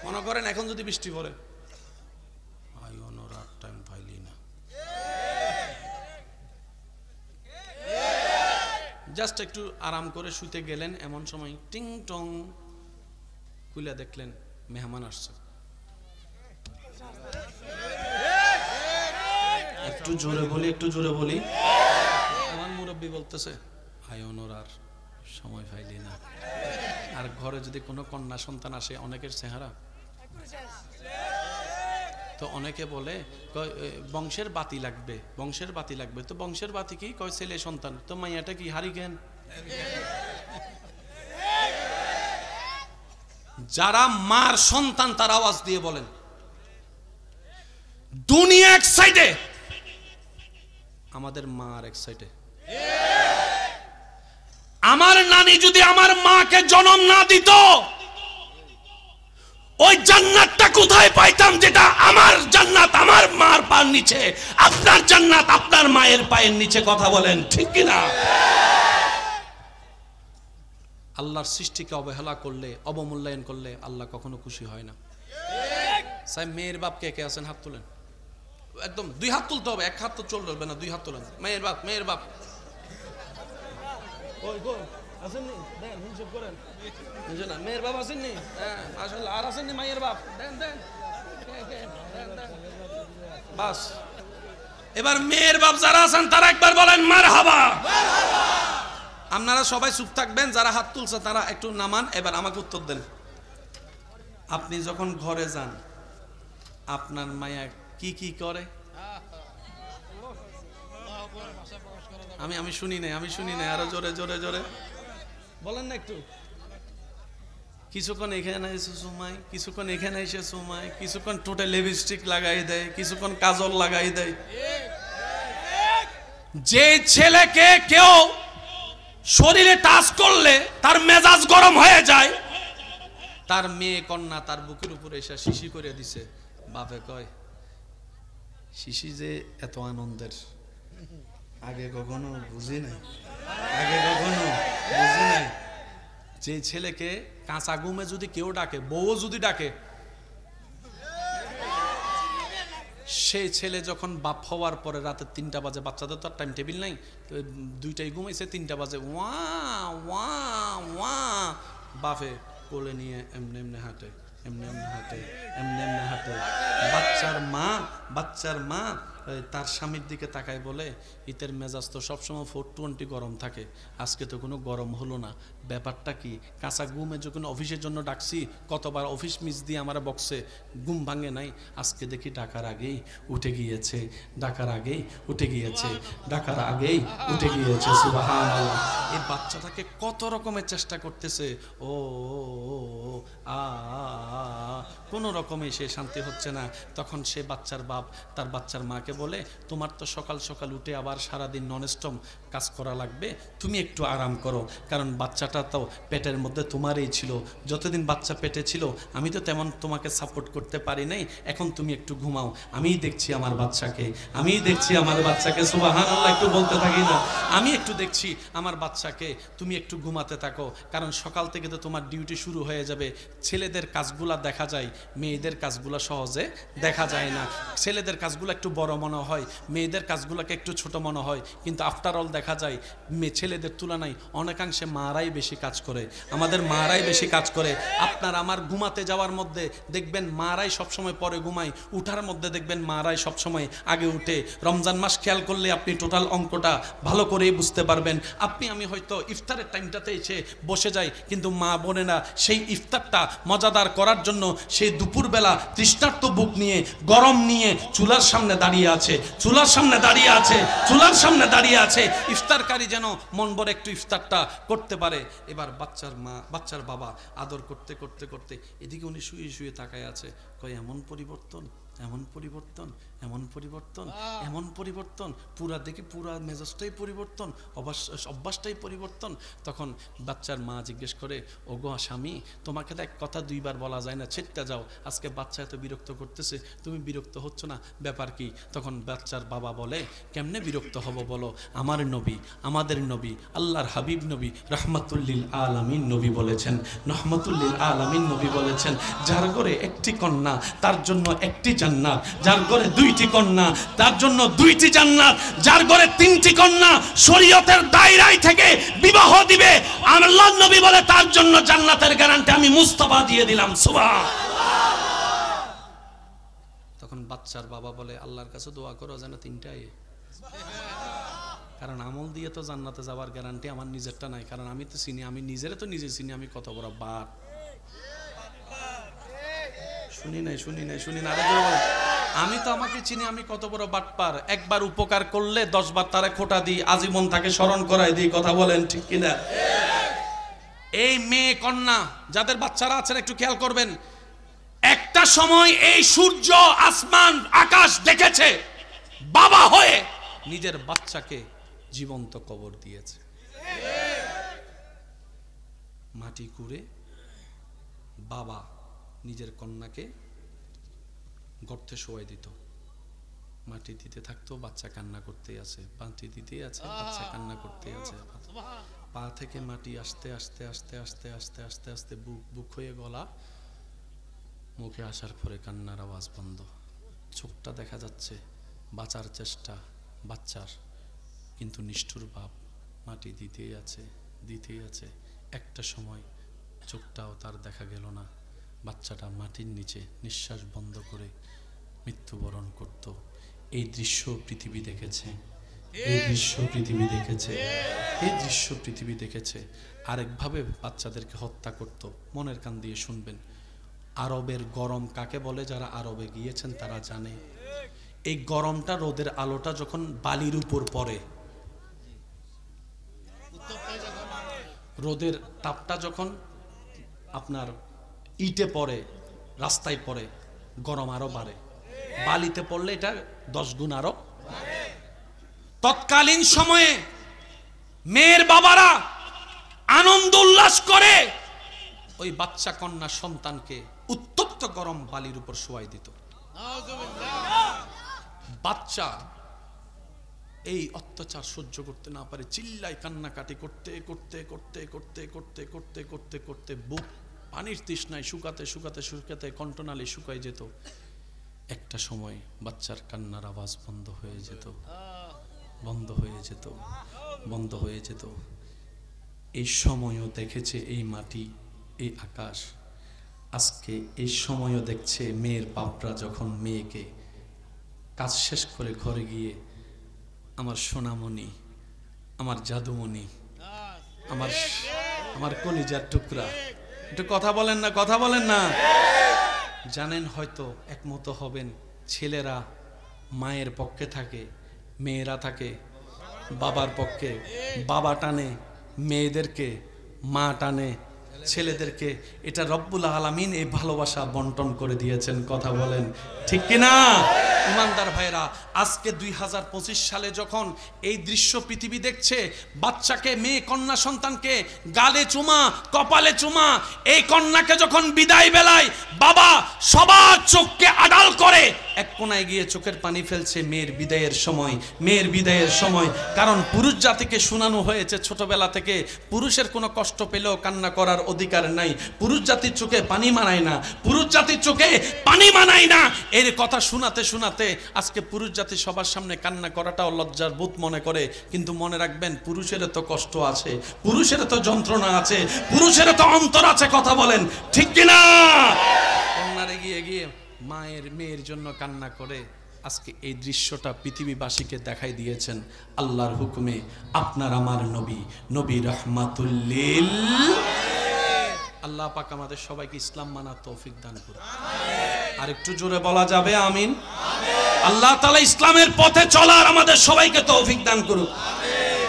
মনে করেন এখন যদি বৃষ্টি পড়ে, টাইম পাইলি না, জাস্ট একটু আরাম করে শুতে গেলেন, এমন সময় টিং টং খুলে দেখলেন মেহমান আসছে। একটু জোরে বলি, একটু জোরে বলি। আমার মুরব্বী বলতেছে, আয়নর আর সময় পাইলি না। আর ঘরে যদি কোনো কন্যা সন্তান আসে, অনেকের চেহারা তো অনেকে বলে বংশের বাতি লাগবে, বংশের বাতি লাগবে। তো বংশের বাতি কি? কয় ছেলে সন্তান। তো মাইয়াটা কি হারিকেন? যারা মার সন্তান তার আওয়াজ দিয়ে বলেন, দুনিয়া এক সাইডে, আমাদের মা আর এক সাইডে। আমার নানি যদি আমার মাকে জন্ম না দিত, ওই জান্নাতটা কোথায় পাইতাম? যেটা আমার জান্নাত আমার মার পায়ের নিচে, আপনার জান্নাত আপনার মায়ের পায়ের নিচে। কথা বলেন ঠিক কিনা? আল্লাহর সৃষ্টিকে অবহেলা করলে, অবমূল্যায়ন করলে আল্লাহ কখনো খুশি হয় না। সাহেব, মেয়ের বাপ কে কে আছেন? হাত তুলেন। একদম 2 হাত তুলতে হবে, 1 হাত তো চলবে না, 2 হাত তোলেন। মেয়ের বাপ, মেয়ের বাপ আসেননি? দেন হিসাব করেন। বুঝলেন না? মেয়ের বাপ আসেননি? হ্যাঁ মাশাআল্লাহ। আর আসেননি মায়ের বাপ? দেন দেন। বাস, এবার মেয়ের বাপ যারা আছেন তারা একবার বলেন মারহাবা। আপনারা সবাই চুপ থাকবেন, যারা হাত তুলছে তারা একটু নামান। এবার আমাকে উত্তর দেন, আপনি যখন ঘরে যান আপনার মায়া কি কি করে? আমি শুনি নাই, আমি শুনি নাই। আরো জোরে জোরে জোরে বলেন না একটু। কিছুক্ষণ এখানে এসে সুমাই, কিছুক্ষণ এখানে এসে সুমাই, কিছুক্ষণ টোটে লিপস্টিক লাগাই দেয়, কিছুক্ষণ কাজল লাগাই দেয়। যে ছেলেকে কেউ শরীরে টাচ করলে তার মেজাজ গরম হয়ে যায়, তার মেয়ে কন্যা তার বুকের উপরে এসে শিশি করে দিছে। বাপে কয়, শিশি যে এত আনন্দের আগে কখনো বুঝি নাই, আগে কখনো বুঝি নাই। যে ছেলেকে কাঁচা ঘুমে যদি কেউ ডাকে, বউ যদি ডাকে, সেই ছেলে যখন বাপ হওয়ার পরে রাতে 3টা বাজে, বাচ্চাদের তো আর টাইম টেবিল নাই, 2টায় ঘুমাইছে, 3টা বাজে ওয়া ওয়া ওয়া, বাপে কোলে নিয়ে এমনি এমনি হাঁটে, এমনি এমনি হাঁটে, এমনি এমনি হাঁটে। বাচ্চার মা তার স্বামীর দিকে তাকায় বলে, ইতের মেজাজ তো সবসময় 420 গরম থাকে, আজকে তো কোনো গরম হলো না, ব্যাপারটা কি? কাঁচা ঘুমে যখন অফিসের জন্য ডাকছি, কতবার অফিস মিস দিয়ে আমার বক্সে ঘুম ভাঙে নাই, আজকে দেখি ডাকার আগেই উঠে গিয়েছে, ডাকার আগেই উঠে গিয়েছে, ডাকার আগেই উঠে গিয়েছে। সুবহানাল্লাহ। এই বাচ্চাটাকে কত রকমের চেষ্টা করতেছে, ও আ কোনো রকমে সে শান্তি হচ্ছে না। তখন সে বাচ্চার বাপ তার বাচ্চার মাকে বলে, তোমার তো সকাল সকাল উঠে আবার সারাদিন ননস্টপ কাজ করা লাগবে, তুমি একটু আরাম করো, কারণ বাচ্চাটা তো পেটের মধ্যে তোমারই ছিল, যতদিন বাচ্চা পেটে ছিল আমি তো তেমন তোমাকে সাপোর্ট করতে পারি নাই, এখন তুমি একটু ঘুমাও, আমিই দেখছি আমার বাচ্চাকে, আমিই দেখছি আমার বাচ্চাকে। সুবহানাল্লাহ, একটু বলতে থাকি না, আমি একটু দেখছি আমার বাচ্চাকে, তুমি একটু ঘুমাতে থাকো, কারণ সকাল থেকে তো তোমার ডিউটি শুরু হয়ে যাবে। ছেলেদের কাজগুলা দেখা যায়, মেয়েদের কাজগুলা সহজে দেখা যায় না। ছেলেদের কাজগুলো একটু বড় মনে হয়, মেয়েদের কাজগুলোকে একটু ছোট মনে হয়, কিন্তু আফটার অল দেখা যায় ছেলেদের তুলনায় অনেকাংশে মারাই বেশি কাজ করে, আমাদের মারাই বেশি কাজ করে। আপনার আমার ঘুমাতে যাওয়ার মধ্যে দেখবেন মারাই সবসময় পরে ঘুমায়, উঠার মধ্যে দেখবেন মারাই সবসময় আগে উঠে। রমজান মাস খেয়াল করলে আপনি টোটাল অঙ্কটা ভালো করেই বুঝতে পারবেন। আপনি আমি হয়তো ইফতারের টাইমটাতে এসে বসে যাই, কিন্তু মা বোনেরা সেই ইফতারটা মজাদার করার জন্য সেই দুপুরবেলা তৃষ্ণার্ত বুক নিয়ে, গরম নিয়ে চুলার সামনে দাঁড়িয়ে আছে, চুলার সামনে দাঁড়িয়ে আছে, চুলার সামনে দাঁড়িয়ে আছে, ইফতারকারী যেন মন ভরে একটু ইফতারটা করতে পারে। এবার বাচ্চার মা, বাচ্চার বাবা আদর করতে করতে করতে এদিকে উনি শুয়ে শুয়ে তাকায় আছে, কয় এমন পরিবর্তন, এমন পরিবর্তন, এমন পরিবর্তন, এমন পরিবর্তন, পুরা দেখি পুরা মেজাজটাই পরিবর্তন, অভ্যাসটাই পরিবর্তন। তখন বাচ্চার মা জিজ্ঞেস করে, ওগো স্বামী, তোমাকে তো এক কথা দুইবার বলা যায় না, ছেটটা যাও, আজকে বাচ্চা এত বিরক্ত করতেছে, তুমি বিরক্ত হচ্ছ না, ব্যাপার কি? তখন বাচ্চার বাবা বলে, কেমনে বিরক্ত হব বলো, আমার নবী, আমাদের নবী, আল্লাহর হাবিব নবী রহমাতুল্লিল আলামিন নবী বলেছেন, রহমাতুল্লিল আলামিন নবী বলেছেন, যার ঘরে একটি কন্যা তার জন্য একটি জান্নাত, যার ঘরে দুইটি কন্যা তার জন্য দুইটি জান্নাত, যার ঘরে তিনটি কন্যা শরীয়তের দায়রায় থেকে বিবাহ দিবে, আল্লাহর নবী বলে তার জন্য জান্নাতের গ্যারান্টি আমি মুস্তাফা দিয়ে দিলাম। সুবহানাল্লাহ। তখন বাচ্চার বাবা বলে, আল্লাহর কাছে দোয়া করো যেন তিনটাই, কারণ আমল দিয়ে তো জান্নাতে যাওয়ার গ্যারান্টি আমার নিজেরটা নাই, কারণ আমি তো চিনি, আমি নিজেরে তো নিজে চিনি, আমি কত বড় বাপ। শুনি নাই, শুনি নাই, শুনি না, আমি তো আমাকে চিনি, আমি কত বড় বাটপার। একবার উপকার করলে 10 বার তারে খোটা দিই, আজীবন তাকে স্মরণ করাই দিই, কথা বলেন ঠিক কিনা? এই মেয়ে কন্যা যাদের বাচ্চারা আছেন একটু খেয়াল করবেন, একটা সময় এই সূর্য, আসমান, আকাশ দেখেছে, বাবা হয়ে নিজের বাচ্চাকে জীবন্ত কবর দিয়েছে, মাটি কুড়ে বাবা নিজের কন্যাকে গর্তে শোয়াই দিত, মাটি দিতে থাকতো, বাচ্চা কান্না করতে আছে, মাটি দিতে আছে, বাচ্চা কান্না করতে আছে, পা থেকে মাটি আস্তে আস্তে আস্তে আস্তে আস্তে আস্তে আস্তে বুক হয়ে গলা, মুখে আসার পরে কান্নার আওয়াজ বন্ধ, চোখটা দেখা যাচ্ছে, বাঁচার চেষ্টা বাচ্চার, কিন্তু নিষ্ঠুর বাপ মাটি দিতেই আছে, দিতেই আছে। একটা সময় চোখটাও তার দেখা গেল না, বাচ্চাটা মাটির নিচে নিঃশ্বাস বন্ধ করে মৃত্যুবরণ করত। এই দৃশ্য পৃথিবী দেখেছে, এই দৃশ্য পৃথিবী দেখেছে, এই দৃশ্য পৃথিবী দেখেছে। আরেকভাবে বাচ্চাদেরকে হত্যা করত, মনের কান দিয়ে শুনবেন। আরবের গরম কাকে বলে, যারা আরবে গিয়েছেন তারা জানে। এই গরমটা, রোদের আলোটা যখন বালির উপর পড়ে, রোদের তাপটা যখন আপনার ইটে পড়ে, রাস্তায় পড়ে, গরম আরো বাড়ে, বালিতে পড়লে এটা 10 গুণ আরো। তৎকালীন সময়ে মেয়ের বাবারা আনন্দ উল্লাস করে ওই বাচ্চা কন্যা সন্তানকে উত্তপ্ত গরম বালির উপর শোয়াই দিত। বাচ্চা এই অত্যাচার সহ্য করতে না পারে চিল্লাই কান্নাকাটি করতে করতে করতে করতে করতে করতে করতে করতে বুক পানির তৃষ্ণায় শুকাতে শুকাতে শুকাতে কণ্ঠনালী শুকাই যেত। একটা সময় বাচ্চার কান্নার আওয়াজ বন্ধ হয়ে যেত, বন্ধ হয়ে যেত, বন্ধ হয়ে যেত। এই সময়ও দেখেছে এই মাটি, এই আকাশ, আজকে এই সময়ও দেখছে মেয়ের বাপরা যখন মেয়েকে কাজ শেষ করে ঘরে গিয়ে আমার সোনামণি, আমার জাদুমণি, আমার আমার কলিজার টুকরা, একটু কথা বলেন না, কথা বলেন না। জানেন হয়তো একমত হবেন, ছেলেরা মায়ের পক্ষে থাকে, মেয়েরা থাকে বাবার পক্ষে। বাবা টানে মেয়েদেরকে, মা টানে ছেলেদেরকে। এটা রব্বুল আলামিন এই ভালোবাসা বন্টন করে দিয়েছেন। কথা বলেন ঠিক কিনা? ইমানদার ভাইরা, আজকে 2025 সালে যখন এই দৃশ্য পৃথিবী দেখছে, বাচ্চাকে, মেয়ে কন্যা সন্তানকে গালে চুমা, কপালে চুমা, এই কন্যাকে যখন বিদায় বেলায় বাবা সবার চোখকে আড়াল করে এক কোনায় গিয়ে চোখের পানি ফেলছে মেয়ের বিদায়ের সময়, মেয়ের বিদায়ের সময়। কারণ পুরুষ জাতিকে শোনানো হয়েছে ছোটবেলা থেকে, পুরুষের কোনো কষ্ট পেলেও কান্না করার অধিকার নাই, পুরুষ জাতির চোখে পানি মানায় না, পুরুষ জাতির চোখে পানি মানায় না। এর কথা শোনাতে শোনাতে আজকে পুরুষ জাতি সবার সামনে কান্না করাটাও লজ্জার বোধ মনে করে। কিন্তু মনে রাখবেন, পুরুষেরও তো কষ্ট আছে, পুরুষেরও তো যন্ত্রণা আছে, পুরুষেরও তো অন্তর আছে। কথা বলেন ঠিক কিনা? কন্যারে গিয়ে গিয়ে মায়ের মেয়ের জন্য কান্না করে আজকে এই দৃশ্যটা পৃথিবীবাসীকে দেখাই দিয়েছেন আল্লাহর হুকুমে। আপনার আমার নবী, নবী রাহমাতুল লিল। আল্লাহ পাক আমাদের সবাইকে ইসলাম মানার তৌফিক দান করুন। আর একটু জোরে বলা যাবে আমিন? আল্লাহ তাআলা ইসলামের পথে চলার আমাদের সবাইকে তৌফিক দান করুন।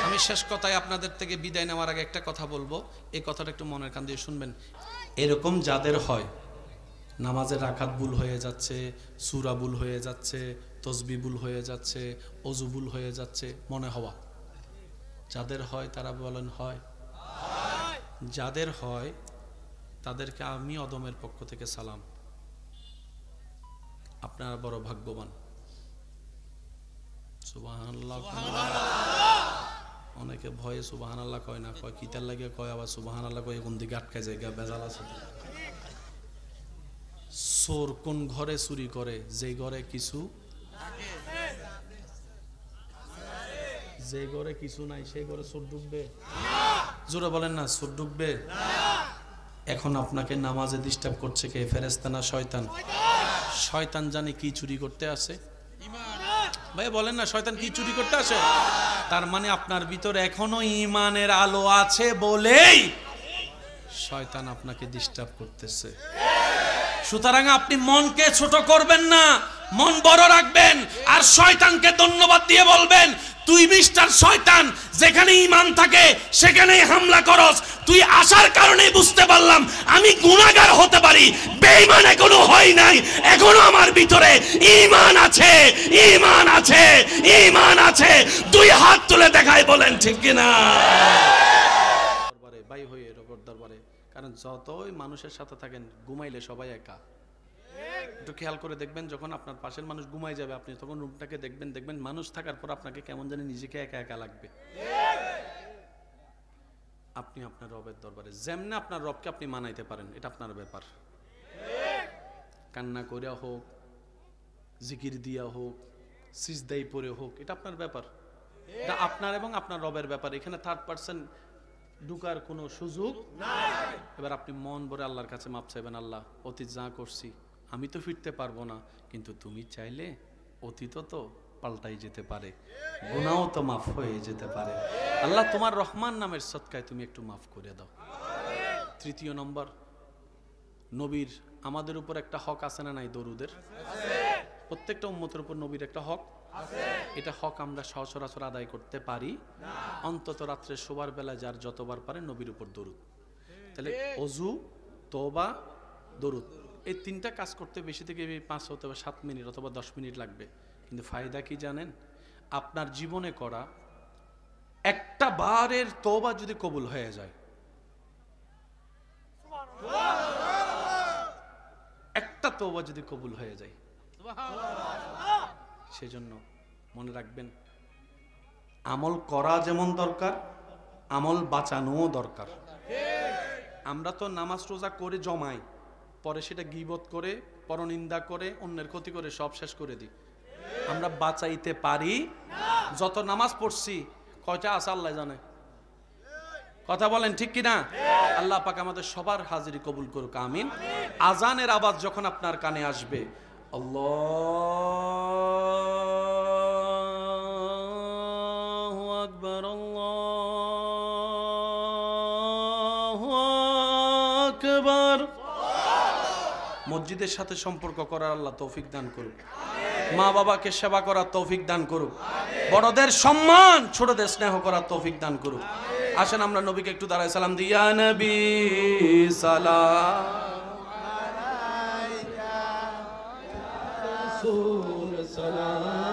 আমি শেষ কথায় আপনাদের থেকে বিদায় নেওয়ার আগে একটা কথা বলবো, এই কথাটা একটু মনের কান দিয়ে শুনবেন। এরকম যাদের হয় নামাজের রাকাত ভুল হয়ে যাচ্ছে, সূরা ভুল হয়ে যাচ্ছে, তসবিহ ভুল হয়ে যাচ্ছে, ওযু ভুল হয়ে যাচ্ছে, মনে হওয়া, যাদের হয় তারা বলেন হয়? যাদের হয় তাদেরকে আমি অদমের পক্ষ থেকে সালাম, আপনারা বড় ভাগ্যবান। সুবহানাল্লাহ। অনেকে ভয়ে সুবহানাল্লাহ কয় না, কয় কিতার লাগে কয়, আবার সুবহানাল্লাহ কয় কোন দিকে আটকে যায়, বেজাল আছে। চোর কোন ঘরে চুরি করে? যে ঘরে কিছু, যে ঘরে কিছু নাই সেই ঘরে চোর ঢুকবে? জোরে বলেন না, চোর ঢুকবে? এখন আপনাকে নামাজে ডিস্টার্ব করছে কে? ফেরেশতা না শয়তান? শয়তান জানে কি চুরি করতে আসে? ভাই বলেন না, শয়তান কি চুরি করতে আসে? তার মানে আপনার ভিতরে এখনো ঈমানের আলো আছে বলেই শয়তান আপনাকে ডিস্টার্ব করতেছে। সুতরাং আপনি মনকে ছোট করবেন না, মন বড় রাখবেন, আর শয়তানকে ধন্যবাদ দিয়ে বলবেন, তুই মিস্টার শয়তান, যেখানে ঈমান থাকে সেখানেই হামলা করস। তুই আসার কারণে বুঝতে পারলাম আমি গুনাহগার হতে পারি, বেঈমান এখনো হয় নাই, এখনো আমার ভিতরে ঈমান আছে, ঈমান আছে, ঈমান আছে। দুই হাত তুলে দেখায় বলেন ঠিক কিনা? দরবারে ভাই হয়ে রকর দরবারে, কারণ যতই মানুষের সাথে থাকেন ঘুমাইলে সবাই একা। একটু খেয়াল করে দেখবেন, যখন আপনার পাশের মানুষ ঘুমাই যাবে আপনি তখন রুমটাকে দেখবেন, দেখবেন মানুষ থাকার পর আপনাকে কেমন জানি নিজেকে একা একা লাগবে। আপনি আপনার রবের দরবারে যেমনে আপনার রবকে আপনি মানাইতে পারেন, এটা আপনার ব্যাপার। কান্না করিয়া হোক, জিকির দিয়া হোক, সিজদাই পড়ে হোক, এটা আপনার ব্যাপার, এটা আপনার এবং আপনার রবের ব্যাপার। এখানে থার্ড পারসন ঢুকার কোনো সুযোগ নাই। এবার আপনি মন ভরে আল্লাহর কাছে মাপ চাইবেন, আল্লাহ অতীত যা করছি আমি তো ফিরতে পারবো না, কিন্তু তুমি চাইলে অতীত তো পাল্টাই যেতে পারে, গুনাহও তো মাফ হয়ে যেতে পারে। আল্লাহ তোমার রহমান নামের সদকায় তুমি একটু মাফ করে দাও। তৃতীয় নম্বর, নবীর আমাদের উপর একটা হক আছে না নাই? দরুদের প্রত্যেকটা উম্মতের উপর নবীর একটা হক আছে। এটা হক আমরা সচরাচর আদায় করতে পারি না। অন্তত রাত্রে শোবার বেলা যার যতবার পারে নবীর উপর দরুদ। তাহলে ওযু, তওবা, দরুদ, এই তিনটা কাজ করতে বেশি থেকে 5 অথবা 7 মিনিট অথবা 10 মিনিট লাগবে। কিন্তু ফায়দা কি জানেন? আপনার জীবনে করা একটা বারের তওবা যদি কবুল হয়ে যায়, একটা তওবা যদি কবুল হয়ে যায়, সেজন্য মনে রাখবেন, আমল করা যেমন দরকার, আমল বাঁচানোও দরকার। আমরা তো নামাজ রোজা করে জমাই, পরে সেটা গীবত করে, পরনিন্দা করে, অন্যের ক্ষতি করে সব শেষ করে দিই। আমরা বাঁচাইতে পারি না। যত নামাজ পড়ছি কয়টা আছে আল্লাহ জানে, কথা বলেন ঠিক কিনা? আল্লাহ পাক আমাদের সবার হাজিরি কবুল করুক, আমিন। আজানের আওয়াজ যখন আপনার কানে আসবে, আল্লাহু আকবার, আল্লাহু আকবার। মসজিদের সাথে সম্পর্ক করার আল্লাহ তৌফিক দান করুক, মা বাবাকে সেবা করার তৌফিক দান করুক, বড়দের সম্মান ছোটদের স্নেহ করার তৌফিক দান করুক। আসেন আমরা নবীকে একটু দাঁড়ায় সালাম দিই। ইয়া নবী সালাম আলাইকা, ইয়া রাসূল সালাম